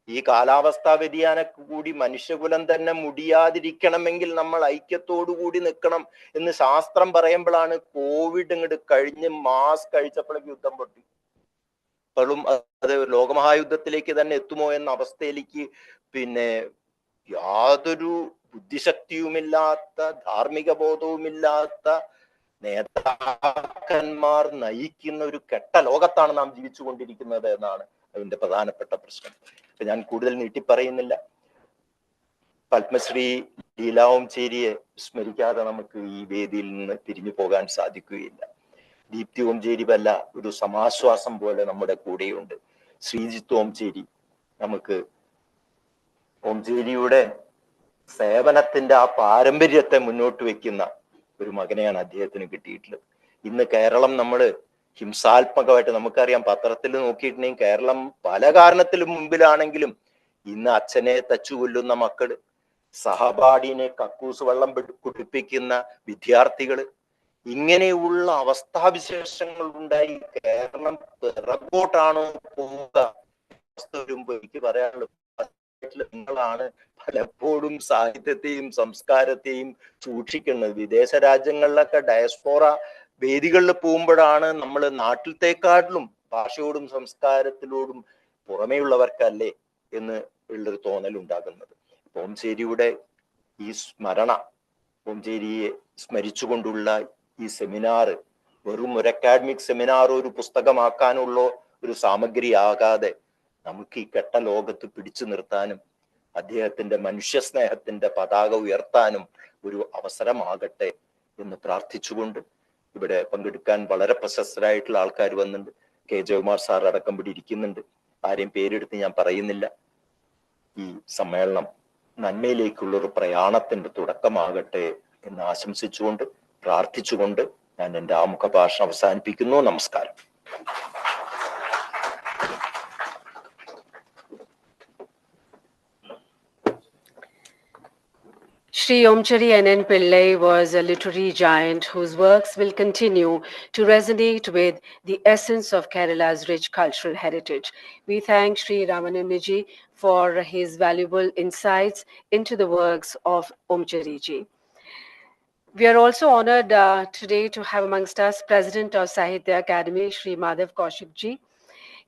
ഈ കാലാവസ്ഥാ വ്യതിയാനക്ക് കൂടി മനുഷ്യകുലം തന്നെ മുടിയാതിരിക്കണമെങ്കിൽ നമ്മൾ ഐക്യത്തോടുകൂടി നിൽക്കണം എന്ന് ശാസ്ത്രം പറയുമ്പോഴാണ് കോവിഡ് ഇങ്ങോട്ട് കഴിഞ്ഞ് മാസ് കഴിച്ചപ്പോഴേക്ക് യുദ്ധം പൊട്ടി. ഇപ്പോഴും അത് ലോകമഹായുദ്ധത്തിലേക്ക് തന്നെ എത്തുമോ എന്ന അവസ്ഥയിലേക്ക് യാതൊരു ബുദ്ധിശക്തിയുമില്ലാത്ത, ധാർമ്മിക ബോധവുമില്ലാത്ത നേതാക്കന്മാർ നയിക്കുന്ന ഒരു കെട്ട ലോകത്താണ് നാം ജീവിച്ചു കൊണ്ടിരിക്കുന്നത് എന്നാണ് അതിന്റെ പ്രധാനപ്പെട്ട പ്രശ്നം. ഞാൻ കൂടുതൽ നീട്ടിപ്പറയുന്നില്ല. പത്മശ്രീ ലീല ഓംചേരിയെ സ്മരിക്കാതെ നമുക്ക് ഈ വേദിയിൽ നിന്ന് തിരിഞ്ഞു പോകാൻ സാധിക്കുകയില്ല. ദീപ്തി ഓംചേരി വല്ല ഒരു സമാശ്വാസം പോലെ നമ്മുടെ കൂടെയുണ്ട്. ശ്രീജിത്ത് ഓംചേരി, നമുക്ക് ഓംചേരിയുടെ സേവനത്തിന്റെ ആ പാരമ്പര്യത്തെ മുന്നോട്ട് വെക്കുന്ന ഒരു മകനെയാണ് അദ്ദേഹത്തിന് കിട്ടിയിട്ടുള്ളത്. ഇന്ന് കേരളം ഹിംസാത്മകമായിട്ട് നമുക്കറിയാം, പത്രത്തിൽ നോക്കിയിട്ടുണ്ടെങ്കിൽ കേരളം പല കാരണത്തിലും മുമ്പിലാണെങ്കിലും ഇന്ന് അച്ഛനെ തച്ചു കൊല്ലുന്ന മക്കള്, സഹപാഠിനെ കക്കൂസ് വെള്ളം കുടിപ്പിക്കുന്ന വിദ്യാർത്ഥികള്, ഇങ്ങനെയുള്ള അവസ്ഥാവിശേഷങ്ങൾ ഉണ്ടായി കേരളം പിറകോട്ടാണോ പോവുക വരുമ്പോ എനിക്ക് പറയാനുള്ളത്, നിങ്ങളാണ് പലപ്പോഴും സാഹിത്യത്തെയും സംസ്കാരത്തെയും സൂക്ഷിക്കുന്നത്. വിദേശ രാജ്യങ്ങളിലൊക്കെ ഡയസ്പോറ വേദികളിൽ പോകുമ്പോഴാണ് നമ്മൾ നാട്ടിലത്തെക്കാട്ടിലും ഭാഷയോടും സംസ്കാരത്തിലോടും പുറമേയുള്ളവർക്കല്ലേ എന്ന് ഉള്ളൊരു തോന്നൽ ഉണ്ടാകുന്നത്. ഓംചേരിയുടെ ഈ സ്മരണ, ഓംചേരിയെ സ്മരിച്ചുകൊണ്ടുള്ള ഈ സെമിനാർ വെറും ഒരു അക്കാഡമിക് സെമിനാർ, ഒരു പുസ്തകമാക്കാനുള്ള ഒരു സാമഗ്രി ആകാതെ നമുക്ക് ഈ കെട്ട ലോകത്ത് പിടിച്ചു നിർത്താനും അദ്ദേഹത്തിന്റെ മനുഷ്യസ്നേഹത്തിന്റെ പതാക ഉയർത്താനും ഒരു അവസരമാകട്ടെ എന്ന് പ്രാർത്ഥിച്ചുകൊണ്ട്, ഇവിടെ പങ്കെടുക്കാൻ വളരെ പ്രശസ്തരായിട്ടുള്ള ആൾക്കാർ വന്നിട്ടുണ്ട്. കെ ജയകുമാർ സാർ അടക്കം ഇവിടെ ഇരിക്കുന്നുണ്ട്. ആരെയും പേരെടുത്ത് ഞാൻ പറയുന്നില്ല. ഈ സമ്മേളനം നന്മയിലേക്കുള്ളൊരു പ്രയാണത്തിന്റെ തുടക്കമാകട്ടെ എന്ന് ആശംസിച്ചുകൊണ്ട് പ്രാർത്ഥിച്ചുകൊണ്ട് ഞാൻ എൻ്റെ ആമുഖ ഭാഷണം അവസാനിപ്പിക്കുന്നു. നമസ്കാരം. Sri Omcherry N.N. Pillai was a literary giant whose works will continue to resonate with the essence of Kerala's rich cultural heritage. We thank Sri Ramananiji for his valuable insights into the works of Omcherry ji. We are also honored today to have amongst us President of Sahitya Academy, Sri Madhav Kaushik ji.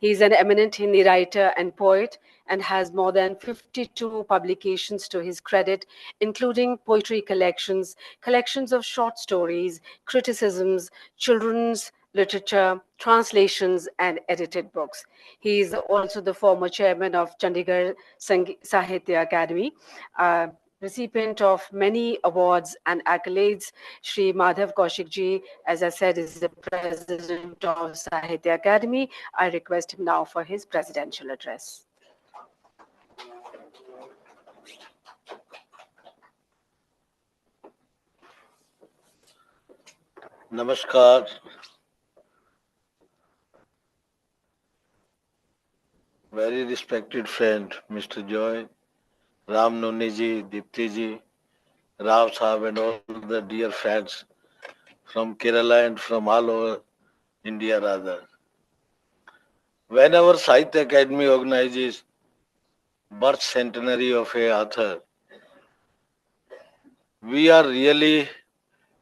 He is an eminent Hindi writer and poet and has more than 52 publications to his credit, including poetry collections, collections of short stories, criticisms, children's literature, translations, and edited books. He is also the former chairman of Chandigarh Sahitya Academy, recipient of many awards and accolades. Sri Madhav Kaushik ji, as I said, is the president of Sahitya Academy. I request him now for his presidential address. Namaskar. Very respected friend, Mr. Joy, Ram Noni ji, Dipti ji, Rao Sahab and all the dear friends from Kerala and from all over India rather. Whenever Sahitya Academy organizes birth centenary of a author, we are really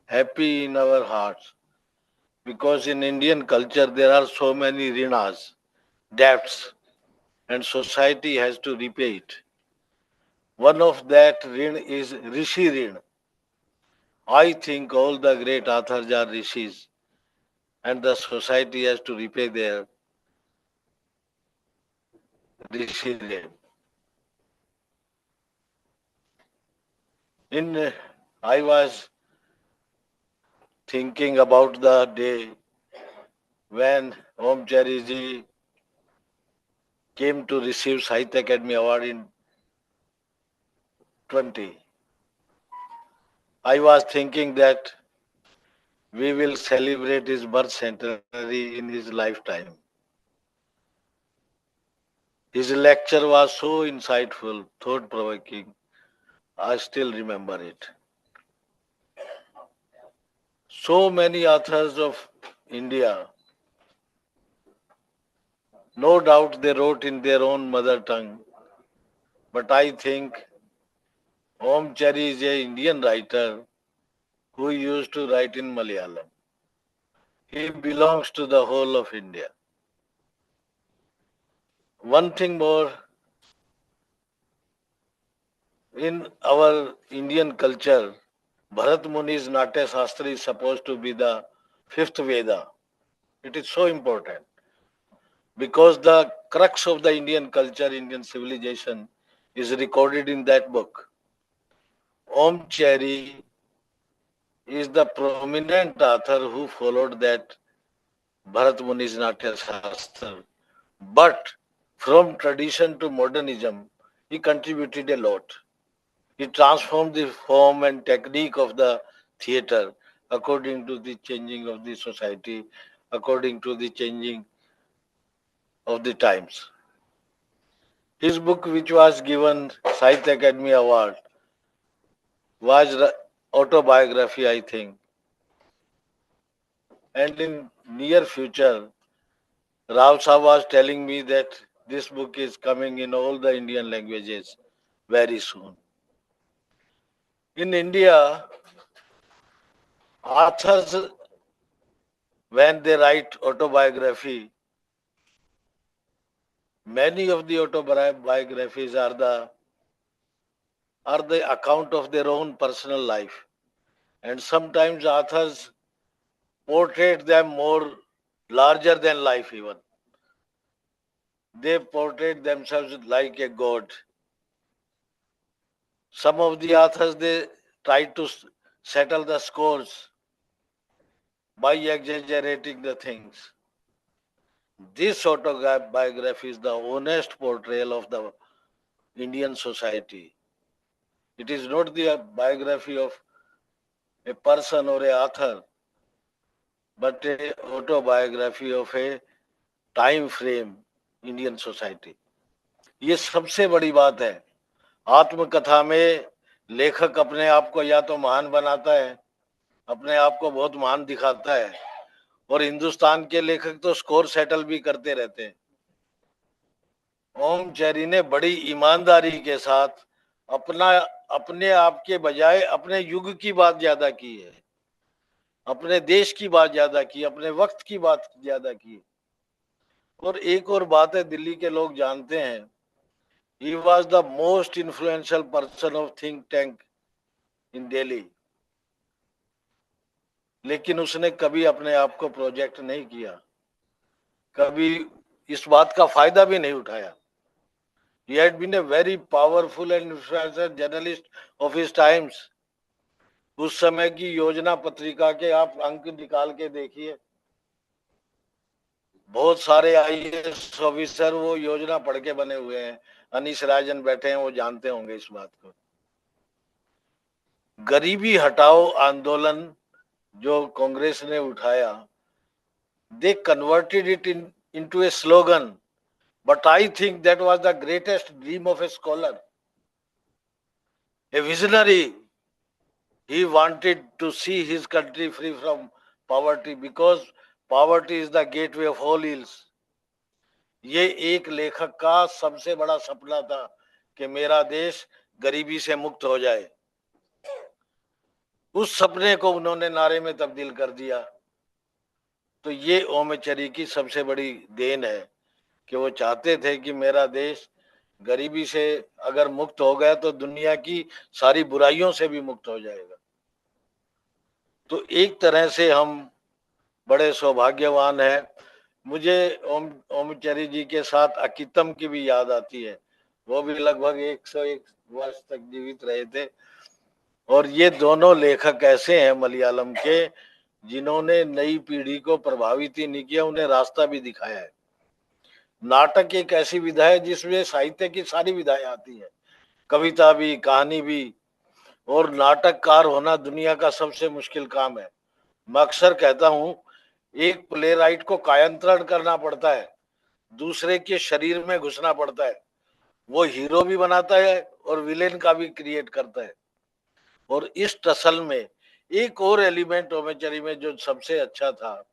happy in our hearts because in Indian culture there are so many rinas, debts, and society has to repay it. One of that rin is Rishi Rin. I think all the great authors are rishis and the society has to repay their Rishi Rin. I was thinking about the day when Omcherry ji came to receive Sahitya Academy Award in 20. I was thinking that we will celebrate his birth centenary in his lifetime. His lecture was so insightful, thought-provoking. I still remember it. So many authors of India, no doubt they wrote in their own mother tongue, but I think Omcherry is an Indian writer who used to write in Malayalam. He belongs to the whole of India. One thing more, in our Indian culture, Bharat Muni's Natya Shastra is supposed to be the fifth Veda. It is so important because the crux of the Indian culture, Indian civilization is recorded in that book. Omcherry is the prominent author who followed that Bharat Muni's Natya Shastra. But from tradition to modernism, he contributed a lot. He transformed the form and technique of the theatre according to the changing of the society, according to the changing of the times. His book, which was given Sahitya Academy Award, was autobiography, I think. And in near future, Rao Saab was telling me that this book is coming in all the Indian languages very soon. In India, authors, when they write autobiography, many of the autobiographies are the account of their own personal life. And sometimes authors portray them more larger than life even. They portray themselves like a god. Some of the authors, they try to settle the scores by exaggerating the things. This autobiography is the honest portrayal of the Indian society. It is not the biography of a person or a author, but a autobiography of a time frame Indian society. ये सबसे बड़ी बात है। आत्मकथा में लेखक अपने आप को या तो महान बनाता है, अपने आप को बहुत महान दिखाता है, और हिंदुस्तान के लेखक तो स्कोर सेटल भी करते रहते हैं। ओमचैरी ने बड़ी ईमानदारी के साथ अपने आप के बजाय अपने युग की बात ज्यादा की है, अपने देश की बात ज्यादा की, अपने वक्त की बात ज्यादा की। और एक और बात है, दिल्ली के लोग जानते हैं, he was the most influential person of think tank in Delhi, लेकिन उसने कभी अपने आप को प्रोजेक्ट नहीं किया, कभी इस बात का फायदा भी नहीं उठाया। He had been a very powerful and influential journalist of his times. उस समय की योजना पत्रिका के आप अंक निकाल के देखिए, बहुत सारे आईएएस ऑफिसर वो योजना पढ़ के बने हुए हैं। अनीश राजन बैठे हैं, वो जानते होंगे इस बात को। गरीबी हटाओ आंदोलन जो कांग्रेस ने उठाया, they converted it into a slogan, but I think that was the greatest dream of a scholar, a visionary. He wanted to see his country free from poverty because poverty is the gateway of all ills. ये एक लेखक का सबसे बड़ा सपना था कि मेरा देश गरीबी से मुक्त हो जाए। उस सपने को उन्होंने नारे में तब्दील कर दिया। तो ये ओमचैरी की सबसे बड़ी देन है कि वो चाहते थे कि मेरा देश गरीबी से अगर मुक्त हो गया तो दुनिया की सारी बुराइयों से भी मुक्त हो जाएगा। तो एक तरह से हम बड़े सौभाग्यवान हैं। मुझे ओमचैरी जी के साथ अकितम की भी याद आती है। वो भी लगभग 101 वर्ष तक जीवित रहे थे। और ये दोनों लेखक ऐसे हैं मलयालम के जिन्होंने नई पीढ़ी को प्रभावित ही नहीं किया, उन्हें रास्ता भी दिखाया है। नाटक एक ऐसी विधा है जिसमें साहित्य की सारी विधाएं आती हैं, कविता भी, कहानी भी। और नाटककार होना दुनिया का सबसे मुश्किल काम है। मैं अक्सर कहता हूं, एक प्ले राइट को कायांतरण करना पड़ता है, दूसरे के शरीर में घुसना पड़ता है। वो हीरो भी बनाता है और विलेन का भी क्रिएट करता है। और इस टसल में एक और एलिमेंट ओमचैरी में जो सबसे अच्छा था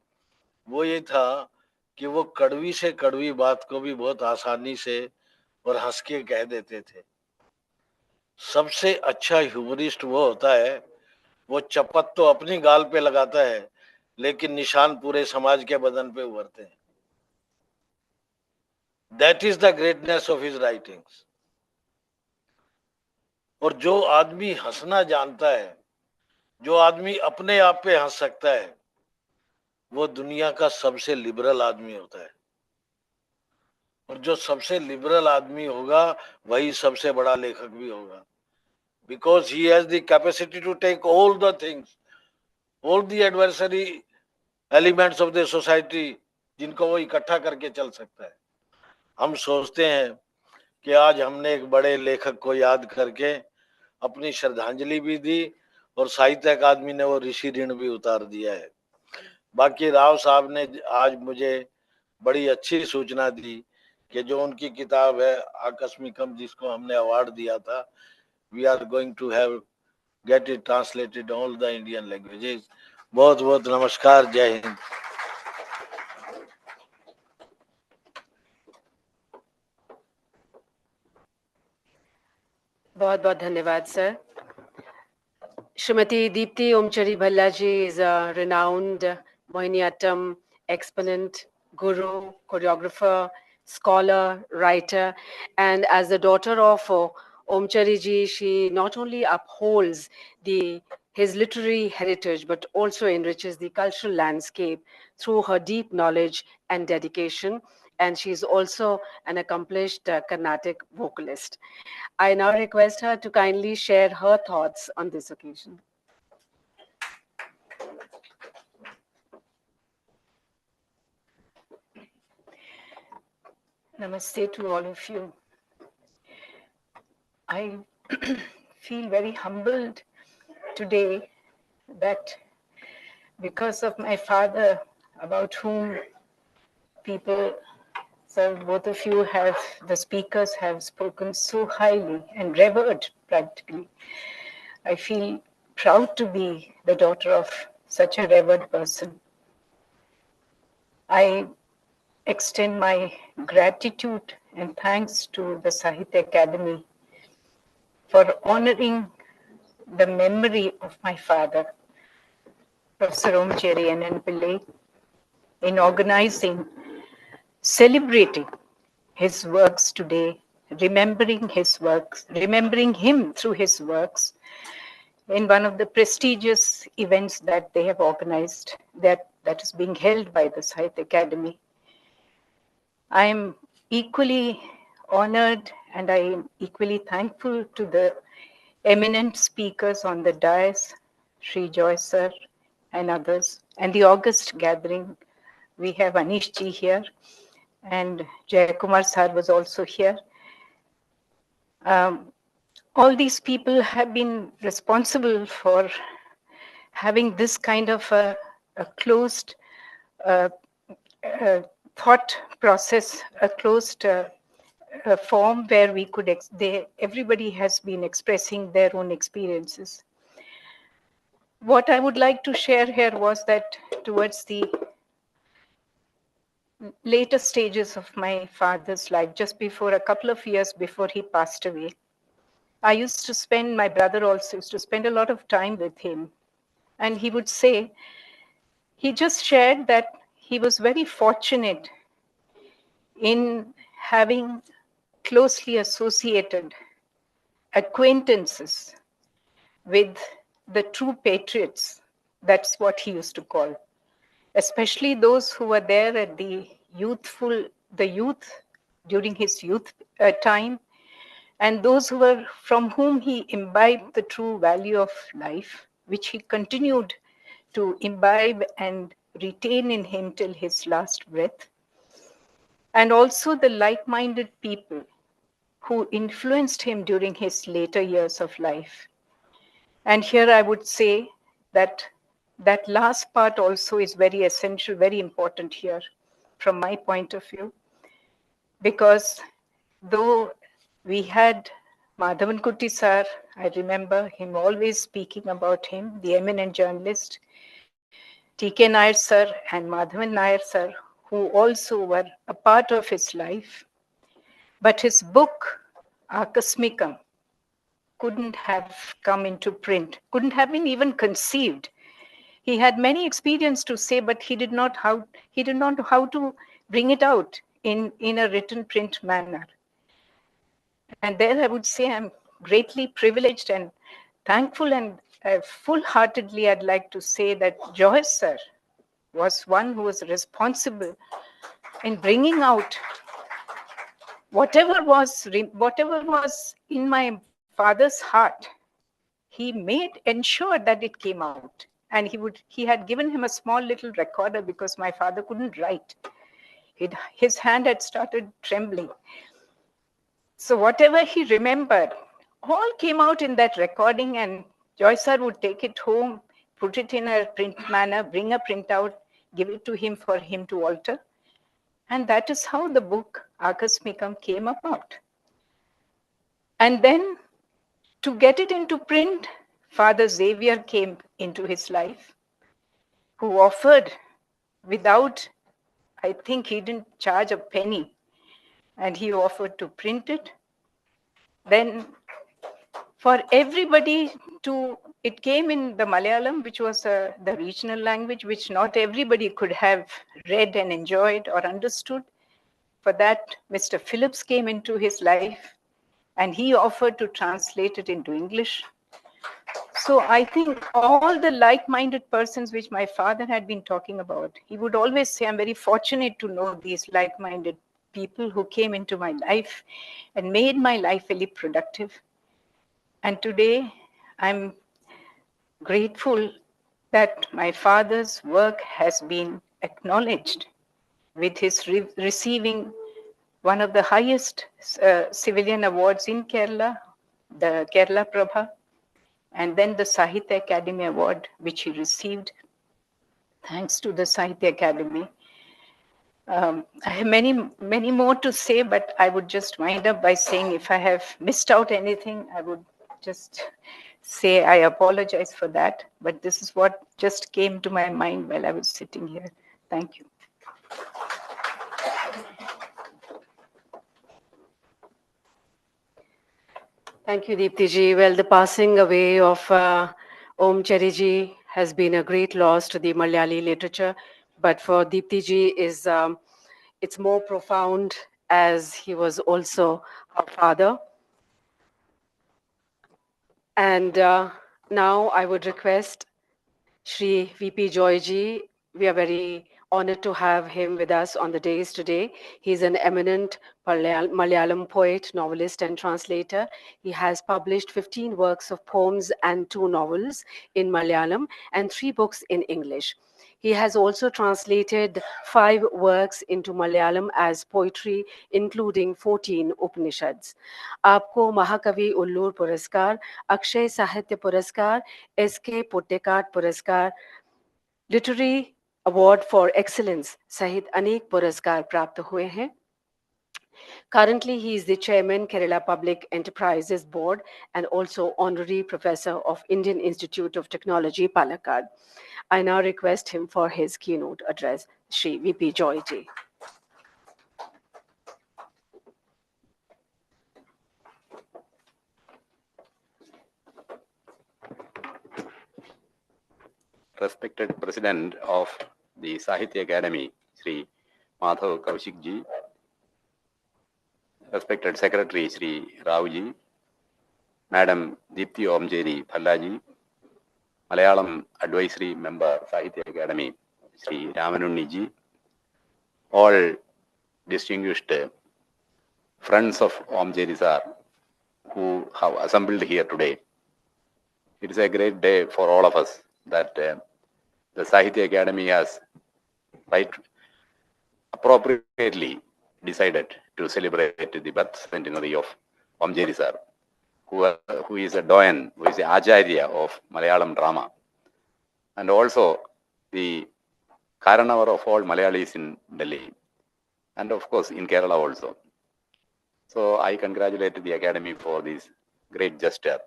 वो ये था कि वो कड़वी से कड़वी बात को भी बहुत आसानी से और हंस के कह देते थे। सबसे अच्छा ह्यूमरिस्ट वो होता है, वो चपत तो अपनी गाल पे लगाता है लेकिन निशान पूरे समाज के बदन पे उभरते हैं। That is the greatness of his writings. और जो आदमी हंसना जानता है, जो आदमी अपने आप पे हंस सकता है, वो दुनिया का सबसे लिबरल आदमी होता है। और जो सबसे लिबरल आदमी होगा वही सबसे बड़ा लेखक भी होगा, because he has the capacity to take all the things, all the adversary elements of the society, जिनको वो इकट्ठा करके चल सकता है। हम सोचते हैं कि आज हमने एक बड़े लेखक को याद करके अपनी श्रद्धांजलि भी दी और साहित्य अकादमी ने वो ऋषि ऋण भी उतार दिया है। बाकी राव साहब ने आज मुझे बड़ी अच्छी सूचना दी कि जो उनकी किताब है आकस्मिकम, जिसको हमने अवार्ड दिया था, we are going to have get it translated all the Indian languages. बहुत बहुत नमस्कार, जय हिंद। बहुत बहुत धन्यवाद sir. Srimati Deepti Omcherry Bhallaji is a renowned Mohiniyattam exponent, guru, choreographer, scholar, writer, and as the daughter of Omcherry ji, she not only upholds his literary heritage, but also enriches the cultural landscape through her deep knowledge and dedication. And she's also an accomplished Carnatic vocalist. I now request her to kindly share her thoughts on this occasion. Namaste to all of you. I feel very humbled today that because of my father, about whom people, so both of you have, the speakers have spoken so highly and revered practically. I feel proud to be the daughter of such a revered person. I extend my gratitude and thanks to the Sahitya Academy for honoring the memory of my father, Professor Omcherry and Pillai, in organizing, celebrating his works today, remembering his works, remembering him through his works in one of the prestigious events that they have organized that is being held by the Sahitya Academy. I am equally honored and I am equally thankful to the eminent speakers on the dais, Sri Joy sir and others, and the August gathering. We have Anish ji here, and Jayakumar sir was also here. All these people have been responsible for having this kind of a closed thought process, a closed form where we could, everybody has been expressing their own experiences. What I would like to share here was that towards the later stages of my father's life, just before, a couple of years before he passed away, I used to spend, my brother also used to spend a lot of time with him. And he would say, he just shared that he was very fortunate in having closely associated acquaintances with the true patriots. That's what he used to call, especially those who were there at the youth during his youth time, and those who were, from whom he imbibed the true value of life, which he continued to imbibe and retain in him till his last breath. And also the like-minded people who influenced him during his later years of life. And here I would say that that last part also is very essential, very important here from my point of view, because though we had Madhavan Kutty sir, I remember him always speaking about him, the eminent journalist, T.K. Nair sir and Madhavan Nair sir, who also were a part of his life. But his book, Akasmikam, couldn't have come into print, couldn't have been even conceived. He had many experiences to say, but he did not know how to bring it out in a written print manner. And there I would say I'm greatly privileged and thankful, and full-heartedly I'd like to say that Joy sir was one who was responsible in bringing out whatever was in my father's heart. He ensured that it came out. And he had given him a small little recorder because my father couldn't write. His hand had started trembling. So whatever he remembered, all came out in that recording, and Joy sir would take it home, put it in a print manner, bring a printout, give it to him for him to alter. And that is how the book Akasmikam came about. And then to get it into print, Father Xavier came into his life, who offered without, I think he didn't charge a penny, and he offered to print it. Then for everybody it came in the Malayalam, which was the regional language, which not everybody could have read and enjoyed or understood. For that, Mr. Phillips came into his life, and he offered to translate it into English. So I think all the like-minded persons which my father had been talking about, he would always say, I'm very fortunate to know these like-minded people who came into my life and made my life really productive. And today, I'm grateful that my father's work has been acknowledged with his receiving one of the highest civilian awards in Kerala, the Kerala Prabha, And then the Sahitya Academy Award, which he received, thanks to the Sahitya Academy. I have many more to say, but I would just wind up by saying if I have missed out anything, I would just say I apologize for that. But this is what just came to my mind while I was sitting here. Thank you. Thank you, Deepti ji. Well, the passing away of Omcherry ji has been a great loss to the Malayali literature, but for Deepti ji is it's more profound as he was also our father. And now I would request Shri VP Joy ji. We are very honored to have him with us on the days today. He's an eminent Malayalam poet, novelist, and translator. He has published 15 works of poems and 2 novels in Malayalam and 3 books in English. He has also translated 5 works into Malayalam as poetry, including 14 Upanishads. आपको महाकवि उल्लूर पुरस्कार, अक्षय साहित्य पुरस्कार, SK पुट्टेकाट पुरस्कार, literary award for excellence सहित अनेक पुरस्कार प्राप्त हुए हैं. Currently, he is the chairman, Kerala Public Enterprises Board, and also honorary professor of Indian Institute of Technology, Palakkad. I now request him for his keynote address, Shri VP Joy ji. Respected President of the Sahitya Academy, Sri Madhav Kaushik ji, respected Secretary Sri Rao ji, Madam Deepti Omcherry Pillai ji, Malayalam Advisory Member Sahitya Academy Sri Ramanunni ji, all distinguished friends of Omcherry sir who have assembled here today. It is a great day for all of us that the Sahitya Academy has appropriately decided to celebrate the birth centenary of Omcherry sir, who is a doyen, who is the Acharya of Malayalam drama, and also the Karanavar of all Malayalis in Delhi, and of course in Kerala also. So I congratulate the Academy for this great gesture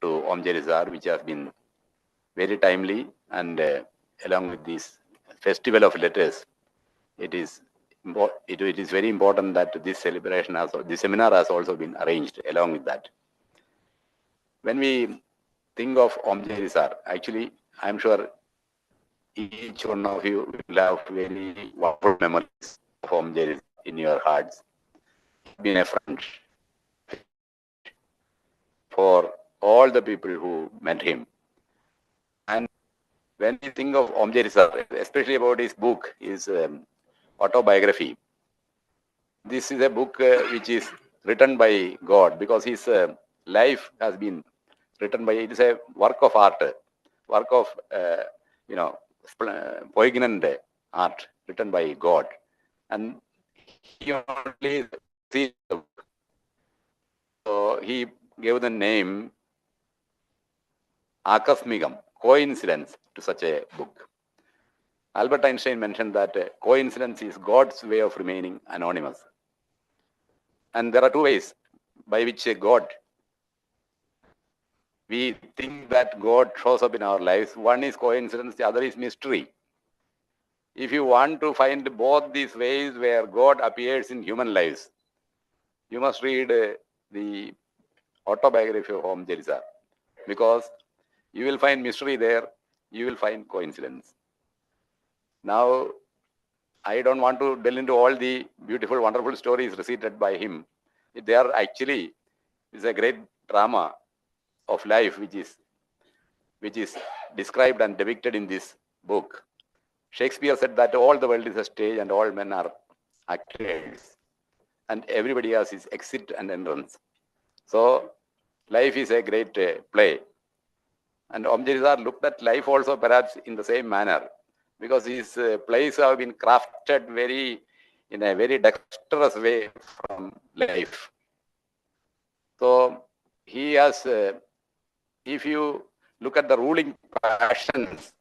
to Omcherry sir, which has been very timely, and along with this festival of letters, it is very important that this celebration this seminar has also been arranged along with that. When we think of Omcherry sir, actually, I'm sure each one of you will have very wonderful memories of Omcherry in your hearts. Been a friend for all the people who met him. And when we think of Omcherry sir, especially about his book, his autobiography, this is a book which is written by God, because his life has been written by, it is a work of art, work of, poignant art written by God. And he only received the book. So he gave the name Akasmigam, coincidence, to such a book. Albert Einstein mentioned that coincidence is God's way of remaining anonymous. And there are 2 ways by which God, we think that God shows up in our lives. One is coincidence, the other is mystery. If you want to find both these ways where God appears in human lives, you must read the autobiography of Omcherry sir, because you will find mystery there, you will find coincidence. Now, I don't want to delve into all the beautiful, wonderful stories recited by him. They are actually, it's a great drama of life which is described and depicted in this book. Shakespeare said that all the world is a stage and all men are actors, and everybody has his exit and entrance. So life is a great play. And Omcherry sir looked at life also perhaps in the same manner, because his plays have been crafted in a very dexterous way from life. So he has if you look at the ruling passions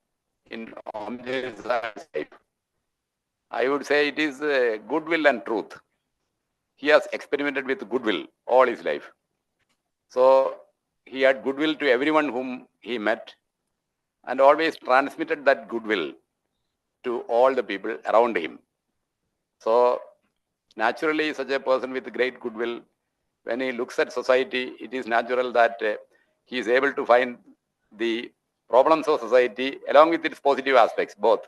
in Omcherry's life, I would say it is goodwill and truth. He has experimented with goodwill all his life. So he had goodwill to everyone whom he met and always transmitted that goodwill to all the people around him. So naturally, such a person with great goodwill, when he looks at society, it is natural that he is able to find the problems of society along with its positive aspects, both.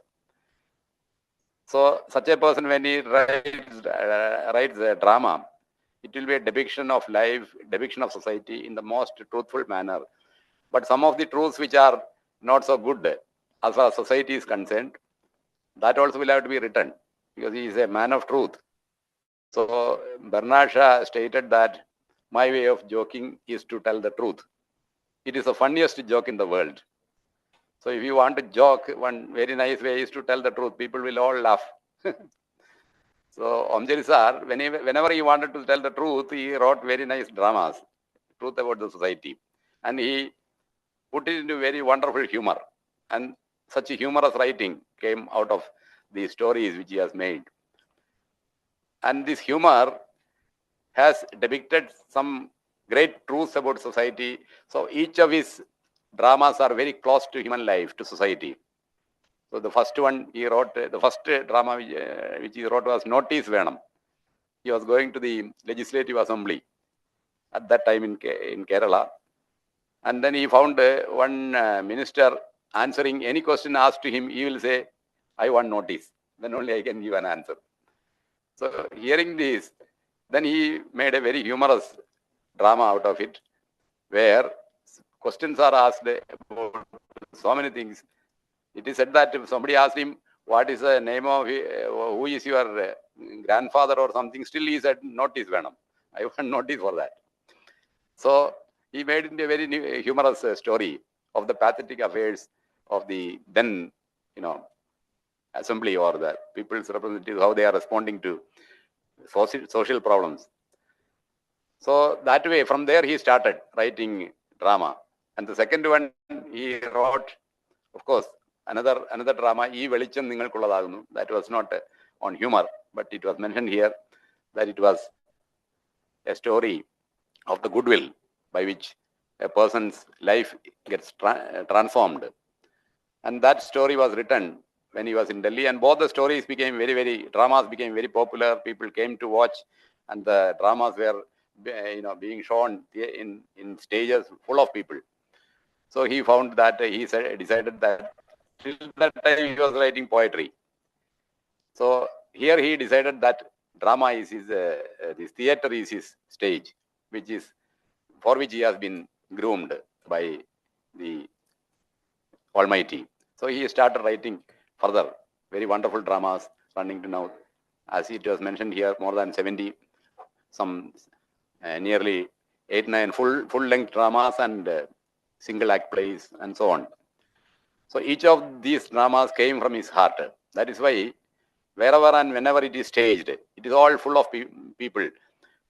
So such a person, when he writes a drama, it will be a depiction of life, depiction of society in the most truthful manner. But some of the truths which are not so good as far as society is concerned, that also will have to be written because he is a man of truth. So Bernard Shaw stated that my way of joking is to tell the truth. It is the funniest joke in the world. So if you want to joke, one very nice way is to tell the truth. People will all laugh. So Omcherry sir, whenever he wanted to tell the truth, he wrote very nice dramas, truth about the society. And he put it into very wonderful humor. And such a humorous writing came out of the stories which he has made. And this humor has depicted some great truths about society. So each of his dramas are very close to human life, to society. So the first one he wrote, the first drama which he wrote was Notice Venam. He was going to the Legislative Assembly at that time in Kerala. And then he found one minister answering any question asked to him, he will say, I want notice. Then only I can give an answer. So hearing this, then he made a very humorous drama out of it, where questions are asked about so many things. It is said that if somebody asked him, what is the name of, who is your grandfather or something, still he said, notice Venam. I want notice for that. So he made it a very humorous story of the pathetic affairs of the then, assembly or the people's representatives, how they are responding to social problems. So that way, from there he started writing drama. And the second one he wrote, of course, another drama, E Velicham Ningalkulladagunu, that was not on humor, but it was mentioned here that it was a story of the goodwill by which a person's life gets transformed. And that story was written when he was in Delhi, and both the stories became dramas became very popular. People came to watch, and the dramas were, being shown in stages full of people. So he found that decided that till that time he was writing poetry. So here he decided that drama is his, this theater is his stage, for which he has been groomed by the Almighty. So he started writing further very wonderful dramas running to now, as it was mentioned here, more than 70, some nearly 8-9 full-length dramas and single act plays and so on. So each of these dramas came from his heart. That is why wherever and whenever it is staged, it is all full of people.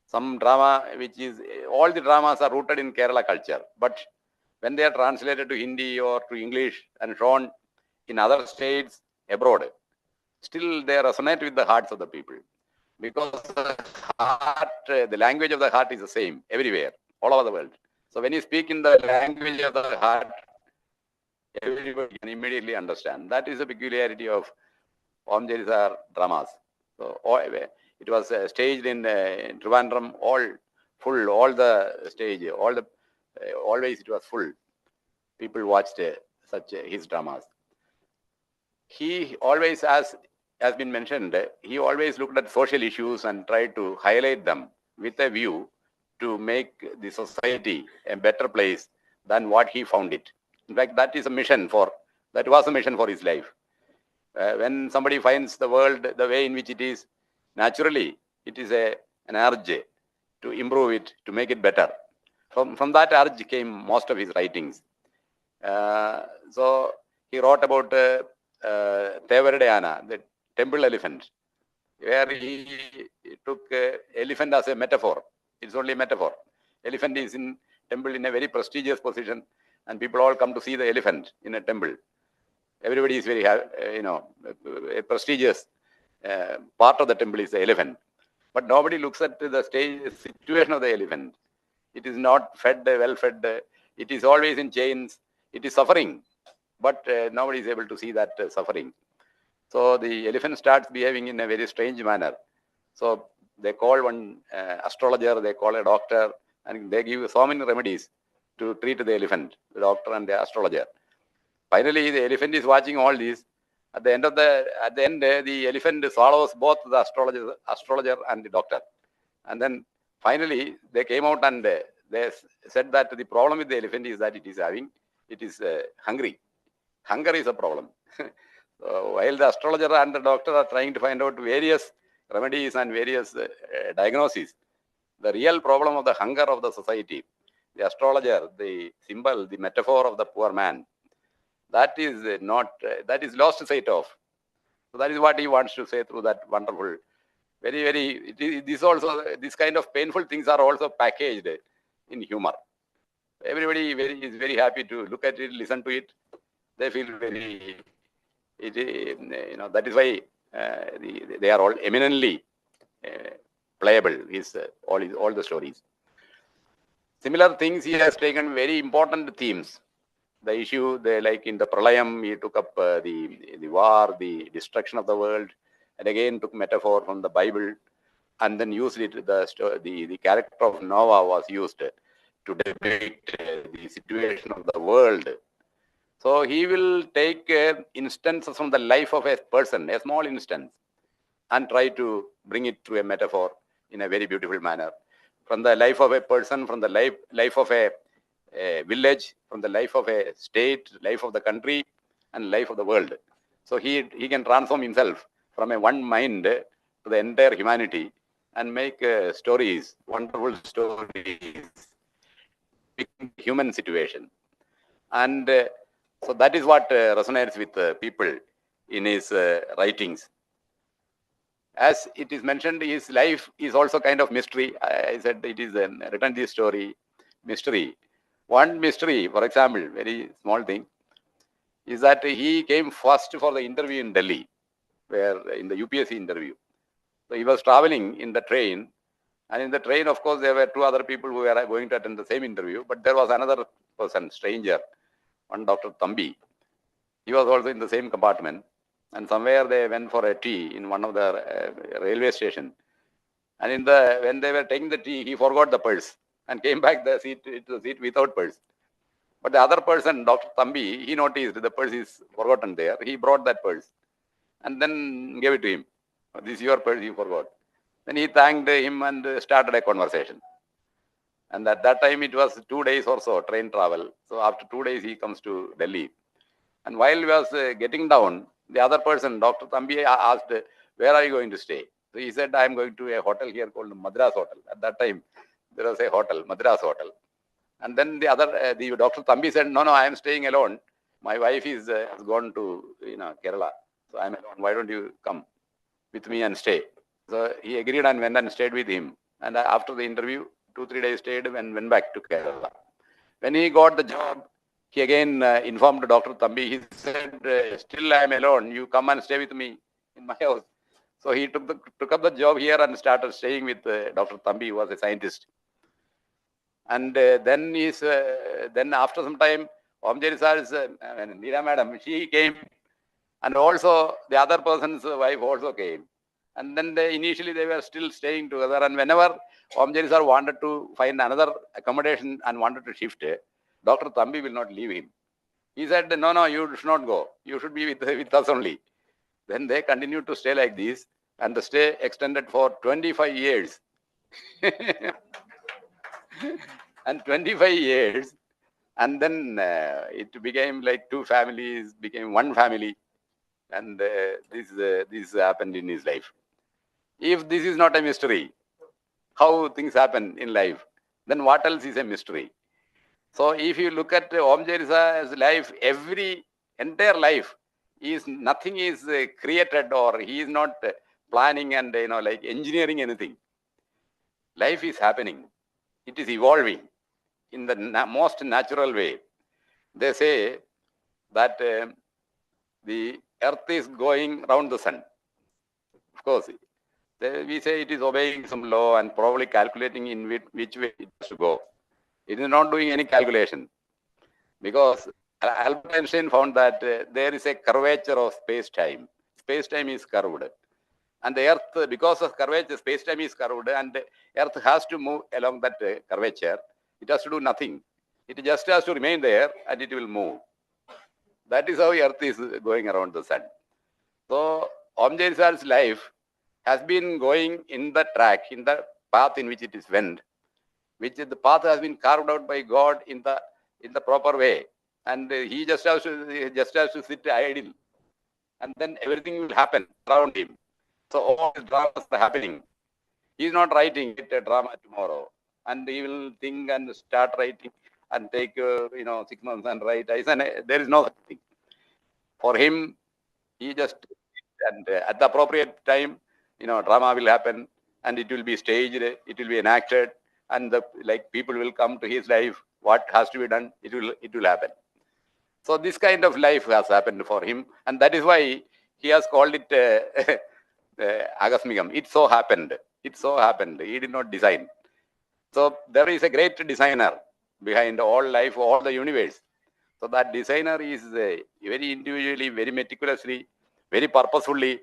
Some drama all the dramas are rooted in Kerala culture, but when they are translated to Hindi or to English and shown in other states abroad, still they resonate with the hearts of the people. Because the language of the heart is the same everywhere, all over the world. So when you speak in the language of the heart, everybody can immediately understand. That is the peculiarity of Omcherry's dramas. So it was staged in Trivandrum, all the stage, always it was full. People watched his dramas. He always, as has been mentioned, he always looked at social issues and tried to highlight them with a view to make the society a better place than what he found it. In fact, that was a mission for his life. When somebody finds the world the way in which it is, naturally, it is an urge to improve it, to make it better. From that urge came most of his writings. So he wrote about Tevaradayana, the temple elephant, where he took elephant as a metaphor. It's only a metaphor. Elephant is in temple in a very prestigious position, and people all come to see the elephant in a temple. Everybody is very, a prestigious part of the temple is the elephant. But nobody looks at the situation of the elephant. It is not fed, well fed. It is always in chains. It is suffering. But nobody is able to see that suffering. So the elephant starts behaving in a very strange manner. So they call one astrologer, they call a doctor, and they give so many remedies to treat the elephant, the doctor and the astrologer. Finally, the elephant is watching all this. At the end, the elephant swallows both the astrologer and the doctor. And then finally, they came out and they said that the problem with the elephant is that it is hungry. Hunger is a problem. So while the astrologer and the doctor are trying to find out various remedies and various diagnoses, the real problem of the hunger of the society, the astrologer, the symbol, the metaphor of the poor man, that is lost sight of. So that is what he wants to say through that wonderful, this kind of painful things are also packaged in humor. Everybody is very happy to look at it, listen to it. They feel that is why they are all eminently playable, all the stories. Similar things, he has taken very important themes. The issue, like in the Pralayam, he took up the war, the destruction of the world, and again took metaphor from the Bible, and then used it. The character of Noah was used to depict the situation of the world. So he will take instances from the life of a person, a small instance, and try to bring it through a metaphor in a very beautiful manner. From the life of a person, from the life of a village, from the life of a state, life of the country, and life of the world. So he can transform himself from a one mind to the entire humanity and make stories, wonderful stories, human situation. And so that is what resonates with people in his writings. As it is mentioned, his life is also kind of mystery. I said it is written this story, mystery. One mystery, for example, very small thing, is that he came first for the interview in Delhi, where in the UPSC interview. So he was traveling in the train, and in the train, of course, there were two other people who were going to attend the same interview, but there was another person, stranger, one Dr. Thambi. He was also in the same compartment, and somewhere they went for a tea in one of the railway station. And when they were taking the tea, he forgot the purse and came back to the seat without purse. But the other person, Dr. Thambi, he noticed the purse is forgotten there. He brought that purse and then gave it to him. This is your purse, you forgot. Then he thanked him and started a conversation. And at that time, it was 2 days or so, train travel. So after 2 days, he comes to Delhi. And while he was getting down, the other person, Dr. Thambi, asked, where are you going to stay? So he said, I am going to a hotel here called Madras Hotel. At that time, there was a hotel, Madras Hotel. And then the Dr. Thambi said, no, I am staying alone. My wife has gone to Kerala. So I am alone. Why don't you come with me and stay? So he agreed and went and stayed with him. And after the interview, 2-3 days stayed and went back to Kerala. When he got the job, he again informed Dr. Thambi. He said, still I am alone. You come and stay with me in my house. So he took up the job here and started staying with Dr. Thambi, who was a scientist. And then after some time, Omcherry sir's Neera madam, she came, and also the other person's wife also came. And then initially they were still staying together. And whenever Omcherry sir wanted to find another accommodation and wanted to shift, Dr. Thambi will not leave him. He said, no, you should not go. You should be with us only. Then they continued to stay like this, and the stay extended for 25 years. And 25 years, and then it became like two families, became one family, and this happened in his life. If this is not a mystery, how things happen in life, then what else is a mystery? So if you look at Omcherry's life, entire life, nothing is created, or he is not planning and like engineering anything. Life is happening. It is evolving in the most natural way. They say that the earth is going round the sun. Of course, we say it is obeying some law and probably calculating in which way it has to go. It is not doing any calculation, because Albert Einstein found that there is a curvature of space-time. Space-time is curved. And the earth, because of curvature, space-time is curved, and the earth has to move along that curvature. It has to do nothing. It just has to remain there and it will move. That is how earth is going around the sun. So Omcherry's life has been going in the track, in the path in which it is went, which the path has been carved out by God in the proper way. And he just has to sit idle. And then everything will happen around him. So all his dramas are happening. He is not writing a drama tomorrow, and he will think and start writing and take 6 months and write. There is no such thing. For him, he just, and at the appropriate time, drama will happen, and it will be staged, it will be enacted, and people will come to his life. What has to be done, it will happen. So this kind of life has happened for him, and that is why he has called it Agasmigam. It so happened. It so happened. He did not design. So there is a great designer behind all life, all the universe. So that designer is very individually, very meticulously, very purposefully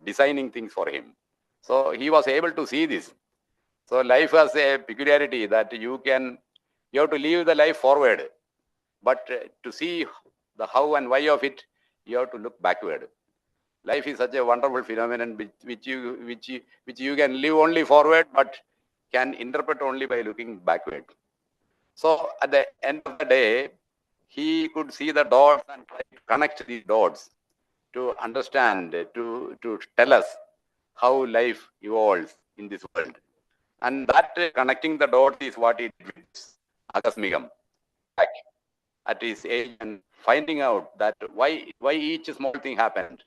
designing things for him. So he was able to see this. So life has a peculiarity that you have to leave the life forward, but to see the how and why of it, you have to look backward. Life is such a wonderful phenomenon which you can live only forward, but can interpret only by looking backward. So at the end of the day, he could see the dots and try to connect these dots to understand, to tell us how life evolves in this world. And that connecting the dots is what he did with Akasmigam back at his age, and finding out that why each small thing happened.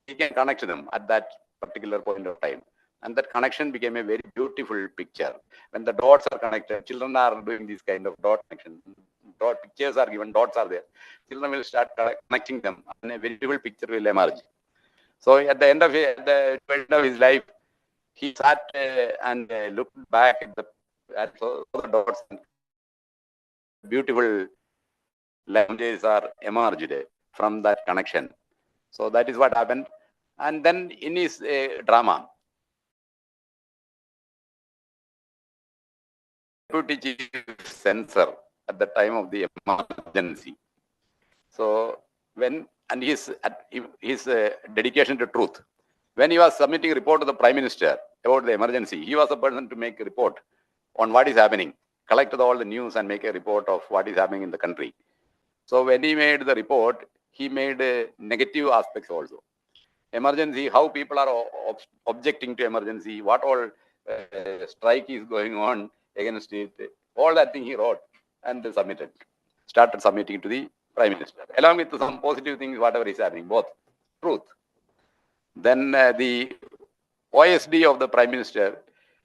He can connect them at that particular point of time. And that connection became a very beautiful picture. When the dots are connected, children are doing this kind of dot connection. Dot pictures are given, dots are there. Children will start connecting them, and a very beautiful picture will emerge. So at the end of his life, he sat and looked back at the dots, and beautiful languages are emerged from that connection. So that is what happened. And then in his drama, deputy chief censor at the time of the emergency. So his dedication to truth. When he was submitting a report to the Prime Minister about the emergency, he was the person to make a report on what is happening, collect all the news and make a report of what is happening in the country. So when he made the report, he made negative aspects also. Emergency, how people are objecting to emergency, what all strike is going on against it, all that thing he wrote and started submitting to the Prime Minister, along with some positive things, whatever is happening, both truth. Then the OSD of the Prime Minister,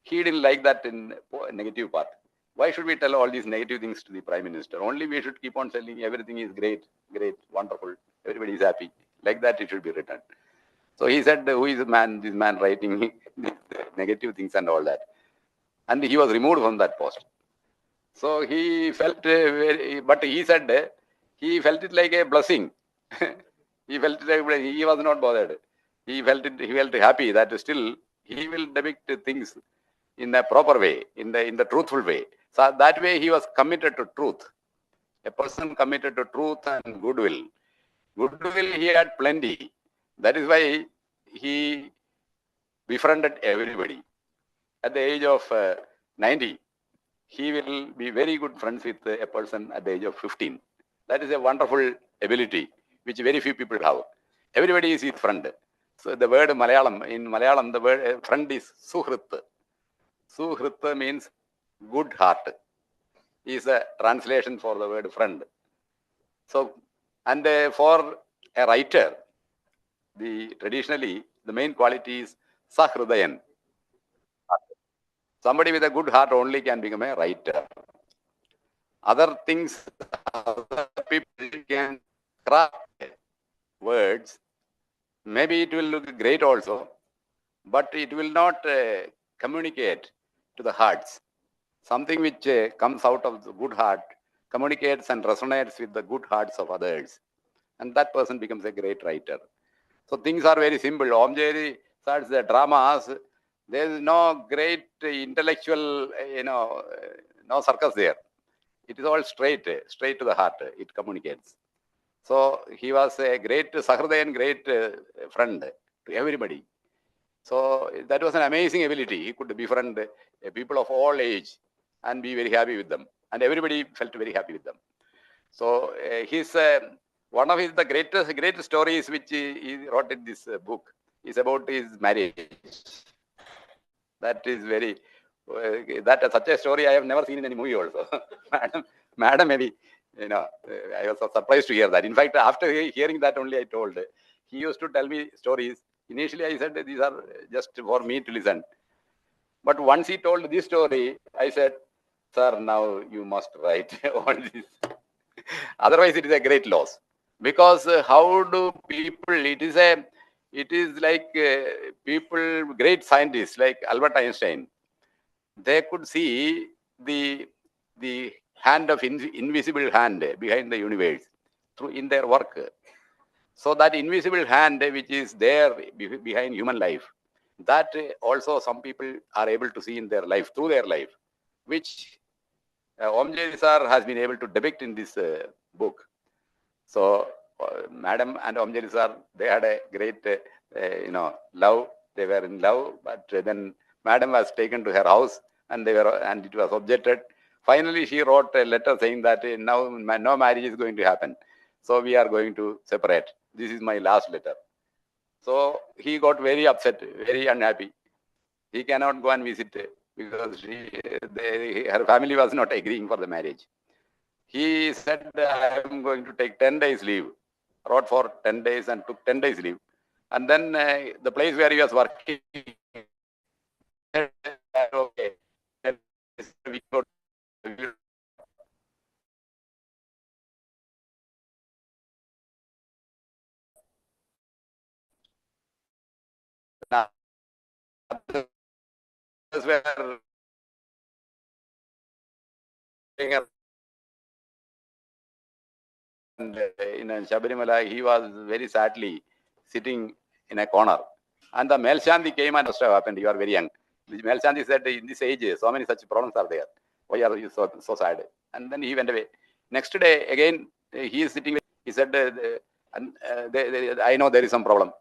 he didn't like that in negative part. Why should we tell all these negative things to the Prime Minister? Only we should keep on telling everything is great, wonderful, everybody is happy. Like that it should be written. So he said, who is this man writing negative things and all that? And he was removed from that post. So he felt but he said he felt it like a blessing. He felt it like he was not bothered. He felt happy that still he will depict things in a proper way, in the truthful way. So that way he was committed to truth. A person committed to truth and goodwill. Goodwill he had plenty. That is why he befriended everybody. At the age of 90, he will be very good friends with a person at the age of 15. That is a wonderful ability which very few people have. Everybody is his friend. So the word Malayalam, in Malayalam, the word friend is Suhrit. Suhrit means good heart. Is a translation for the word friend. So, and for a writer, traditionally the main quality is Sahridayan. Somebody with a good heart only can become a writer. Other things, other people can craft words. Maybe it will look great also, but it will not communicate to the hearts. Something which comes out of the good heart communicates and resonates with the good hearts of others. And that person becomes a great writer. So things are very simple. Omcherry starts the dramas. There is no great intellectual, no circus there. It is all straight to the heart. It communicates. So he was a great Sahridayan, great friend to everybody. So that was an amazing ability. He could befriend people of all age and be very happy with them. And everybody felt very happy with them. So his one of the greatest stories which he wrote in this book is about his marriage. That is very such a story I have never seen in any movie also. Madam, maybe I was surprised to hear that. In fact, after hearing that only I told. He used to tell me stories. Initially, I said these are just for me to listen. But once he told this story, I said, "Sir, now you must write all this. Otherwise, it is a great loss. Because how do people? It is like people, great scientists like Albert Einstein. They could see the hand of invisible hand behind the universe through in their work. So that invisible hand which is there behind human life, that also some people are able to see in their life, through their life, which Omcherry sir has been able to depict in this book. So Madam and Omcherry sir, they had a great love. They were in love, but then Madam was taken to her house and it was objected. Finally, she wrote a letter saying that now no marriage is going to happen. So we are going to separate. This is my last letter. So he got very upset, very unhappy. He cannot go and visit because her family was not agreeing for the marriage. He said, I am going to take 10 days leave. Wrote for 10 days and took 10 days leave. And then the place where he was working, said, okay, we go to others were and in Shabarimala, he was very sadly sitting in a corner. And the Melchandi came and must have happened. You are very young. The Melchandi said, in this age, so many such problems are there. Why are you so sad? And then he went away. Next day, again, he is sitting. He said, I know there is some problem.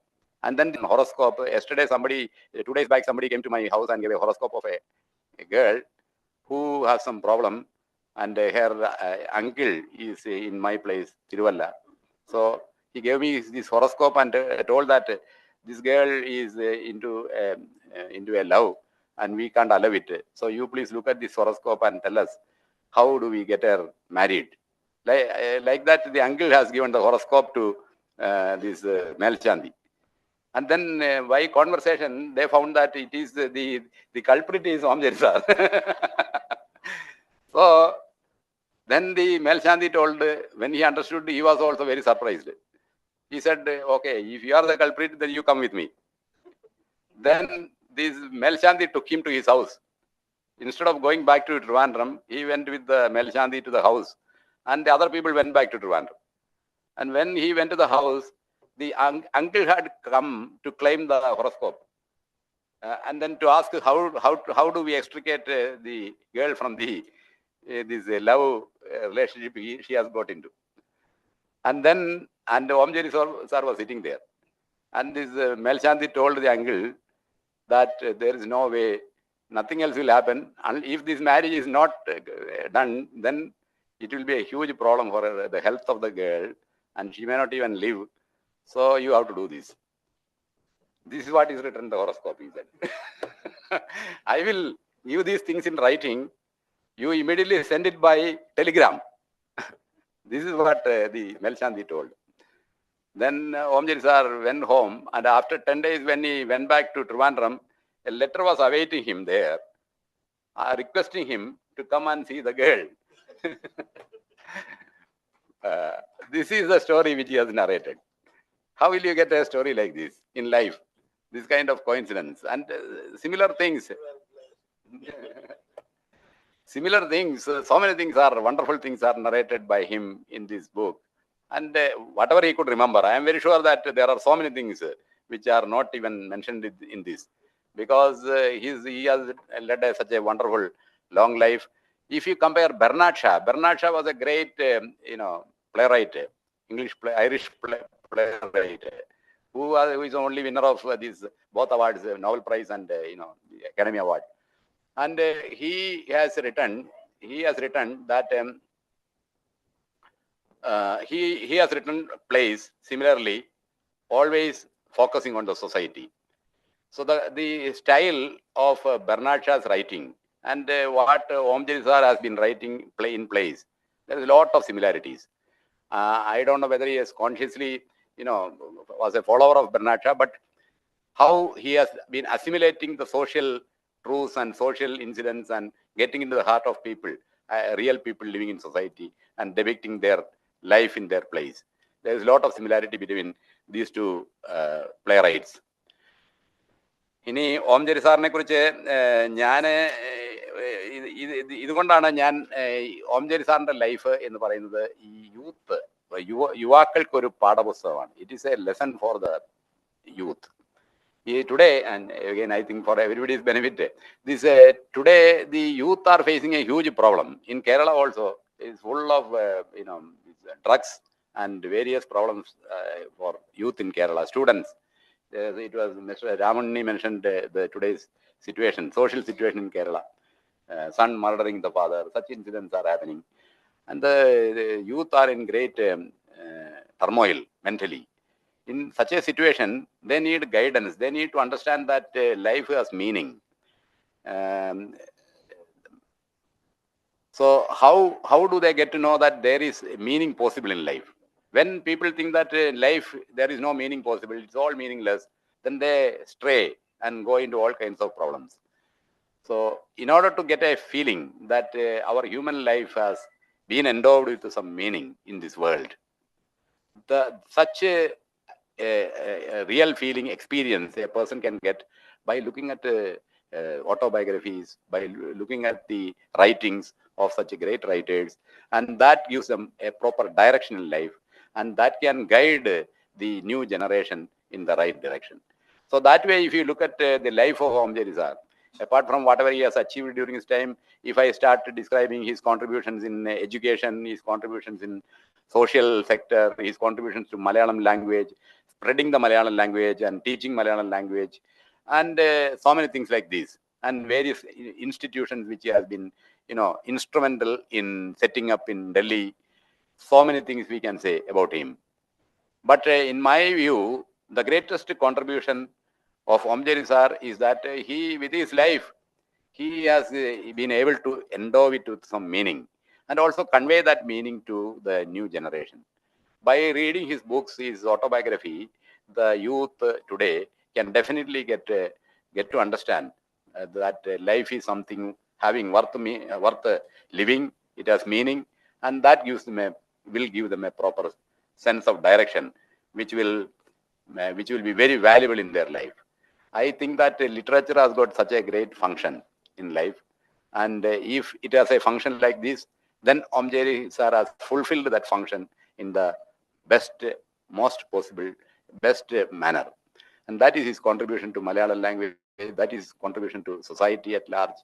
And then the horoscope, yesterday 2 days back, somebody came to my house and gave a horoscope of a girl who has some problem. And her uncle is in my place, Tiruvalla. So he gave me this horoscope and told that this girl is into a love and we can't allow it. So you please look at this horoscope and tell us how do we get her married. Like that, the uncle has given the horoscope to this Melchandi. And then by conversation, they found that it is the culprit is Omcherry sir. So then the Melchandi told, when he understood, he was also very surprised. He said, okay, if you are the culprit, then you come with me. Then this Melchandi took him to his house. Instead of going back to Trivandrum, he went with the Melchandi to the house. And the other people went back to Trivandrum. And when he went to the house, the uncle had come to claim the horoscope. And then to ask how do we extricate the girl from this love relationship she has got into. And Omcherry sir was sitting there. And this Melchandi told the uncle that there is no way, nothing else will happen. And if this marriage is not done, then it will be a huge problem for the health of the girl and she may not even live. So you have to do this. This is what is written in the horoscope, he said. I will give these things in writing. You immediately send it by telegram. This is what the Melchandi told. Then Omcherry sir went home, and after 10 days, when he went back to Trivandrum, a letter was awaiting him there, requesting him to come and see the girl. This is the story which he has narrated. How will you get a story like this in life? This kind of coincidence and similar things. Similar things, so many things are wonderful things are narrated by him in this book. And whatever he could remember, I am very sure that there are so many things which are not even mentioned in this, because he has led such a wonderful long life. If you compare Bernard Shaw was a great playwright, Irish playwright, who is only winner of these both awards, Nobel Prize and the Academy Award. And he has written that he has written plays similarly, always focusing on the society. So the style of Bernard Shaw's writing and what Omcherry sir has been writing in plays, there is a lot of similarities. I don't know whether he has consciously was a follower of Bernard Shaw, but how he has been assimilating the social truths and social incidents and getting into the heart of people, real people living in society, and depicting their life in their place. There is a lot of similarity between these two playwrights. ഇനി ഓംചേരി സാറിനെ കുറിച്ച് ഞാൻ ഇതുകൊണ്ടാണ് ഞാൻ ഓംചേരി സാറിന്റെ life എന്ന് പറയുന്നത് ഈ യുവാക്കൾക്കൊരു പാഠപുസ്തകമാണ്. It is a lesson for the youth. Today, and again I think for everybody's benefit, this today the youth are facing a huge problem. In Kerala also is full of drugs and various problems for youth in Kerala, students. It was Mr. Ramani mentioned the today's situation, social situation in Kerala, son murdering the father, such incidents are happening, and the youth are in great turmoil mentally. In such a situation, they need guidance. They need to understand that life has meaning. So how do they get to know that there is meaning possible in life? When people think that life, there is no meaning possible, it's all meaningless, then they stray and go into all kinds of problems. So in order to get a feeling that our human life has been endowed with some meaning in this world, such a real feeling experience a person can get by looking at autobiographies, by looking at the writings of such great writers, and that gives them a proper direction in life, and that can guide the new generation in the right direction. So that way, if you look at the life of Omcherry sir, apart from whatever he has achieved during his time, if I start describing his contributions in education, his contributions in social sector, his contributions to Malayalam language, spreading the Malayalam language and teaching Malayalam language, and so many things like this, and various institutions which he has been instrumental in setting up in Delhi. So many things we can say about him. But in my view, the greatest contribution of Omcherry sir is that he, with his life, he has been able to endow it with some meaning and also convey that meaning to the new generation. By reading his books, his autobiography, the youth today can definitely get to understand that life is something having worth living. It has meaning, and that will give them a proper sense of direction, which will be very valuable in their life. I think that literature has got such a great function in life, and if it has a function like this, then Omcherry sir has fulfilled that function in the best, most possible, best manner. And that is his contribution to Malayalam language, that is his contribution to society at large,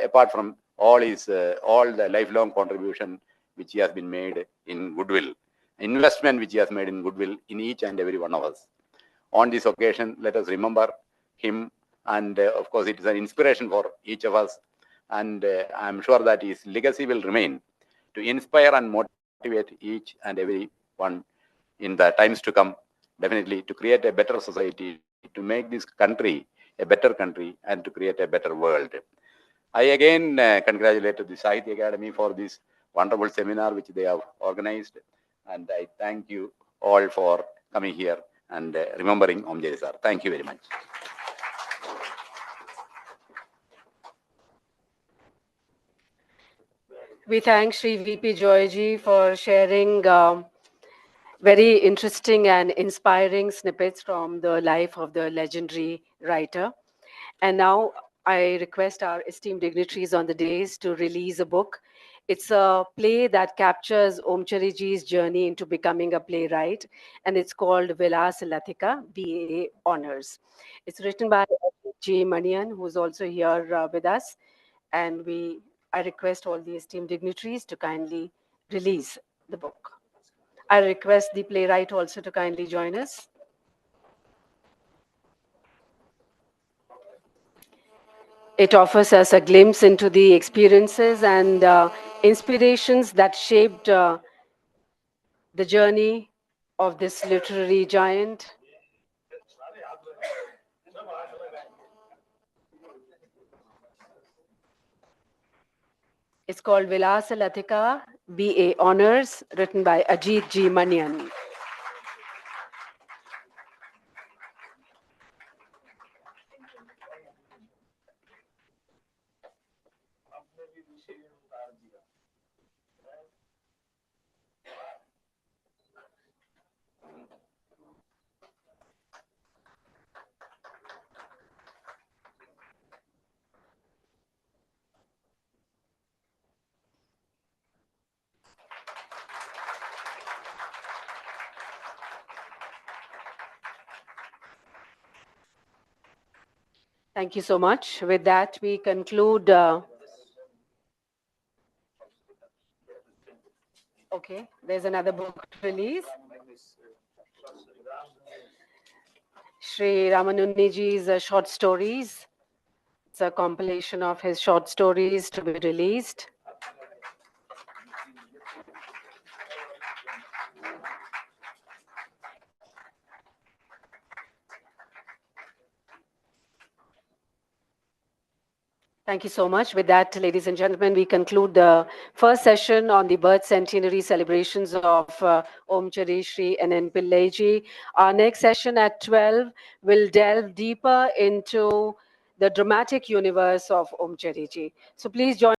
apart from all the lifelong contribution which he has been made in goodwill, investment which he has made in goodwill in each and every one of us. On this occasion, let us remember him, and of course it is an inspiration for each of us, and I am sure that his legacy will remain to inspire and motivate each and every one in the times to come, definitely to create a better society, to make this country a better country, and to create a better world. I again congratulate the Sahitya Academy for this wonderful seminar which they have organized, and I thank you all for coming here and remembering Omcherry sir. Thank you very much. We thank Sri V.P. Joyji for sharing very interesting and inspiring snippets from the life of the legendary writer. And now I request our esteemed dignitaries on the dais to release a book. It's a play that captures Omcherry ji's journey into becoming a playwright, and it's called Vilas Lathika, BA Honors. It's written by G. Manian, who's also here with us, and I request all the esteemed dignitaries to kindly release the book. I request the playwright also to kindly join us. It offers us a glimpse into the experiences and inspirations that shaped the journey of this literary giant. It's called Vilasa Latika, BA Honors, written by Ajit G. Manian. Thank you so much. With that, we conclude. Okay, there's another book release. Sri Ramanunniji's short stories. It's a compilation of his short stories to be released. Thank you so much. With that, ladies and gentlemen, we conclude the first session on the birth centenary celebrations of Omcherry Shri N.N. Pillai. Our next session at 12 will delve deeper into the dramatic universe of Omcherry. So please join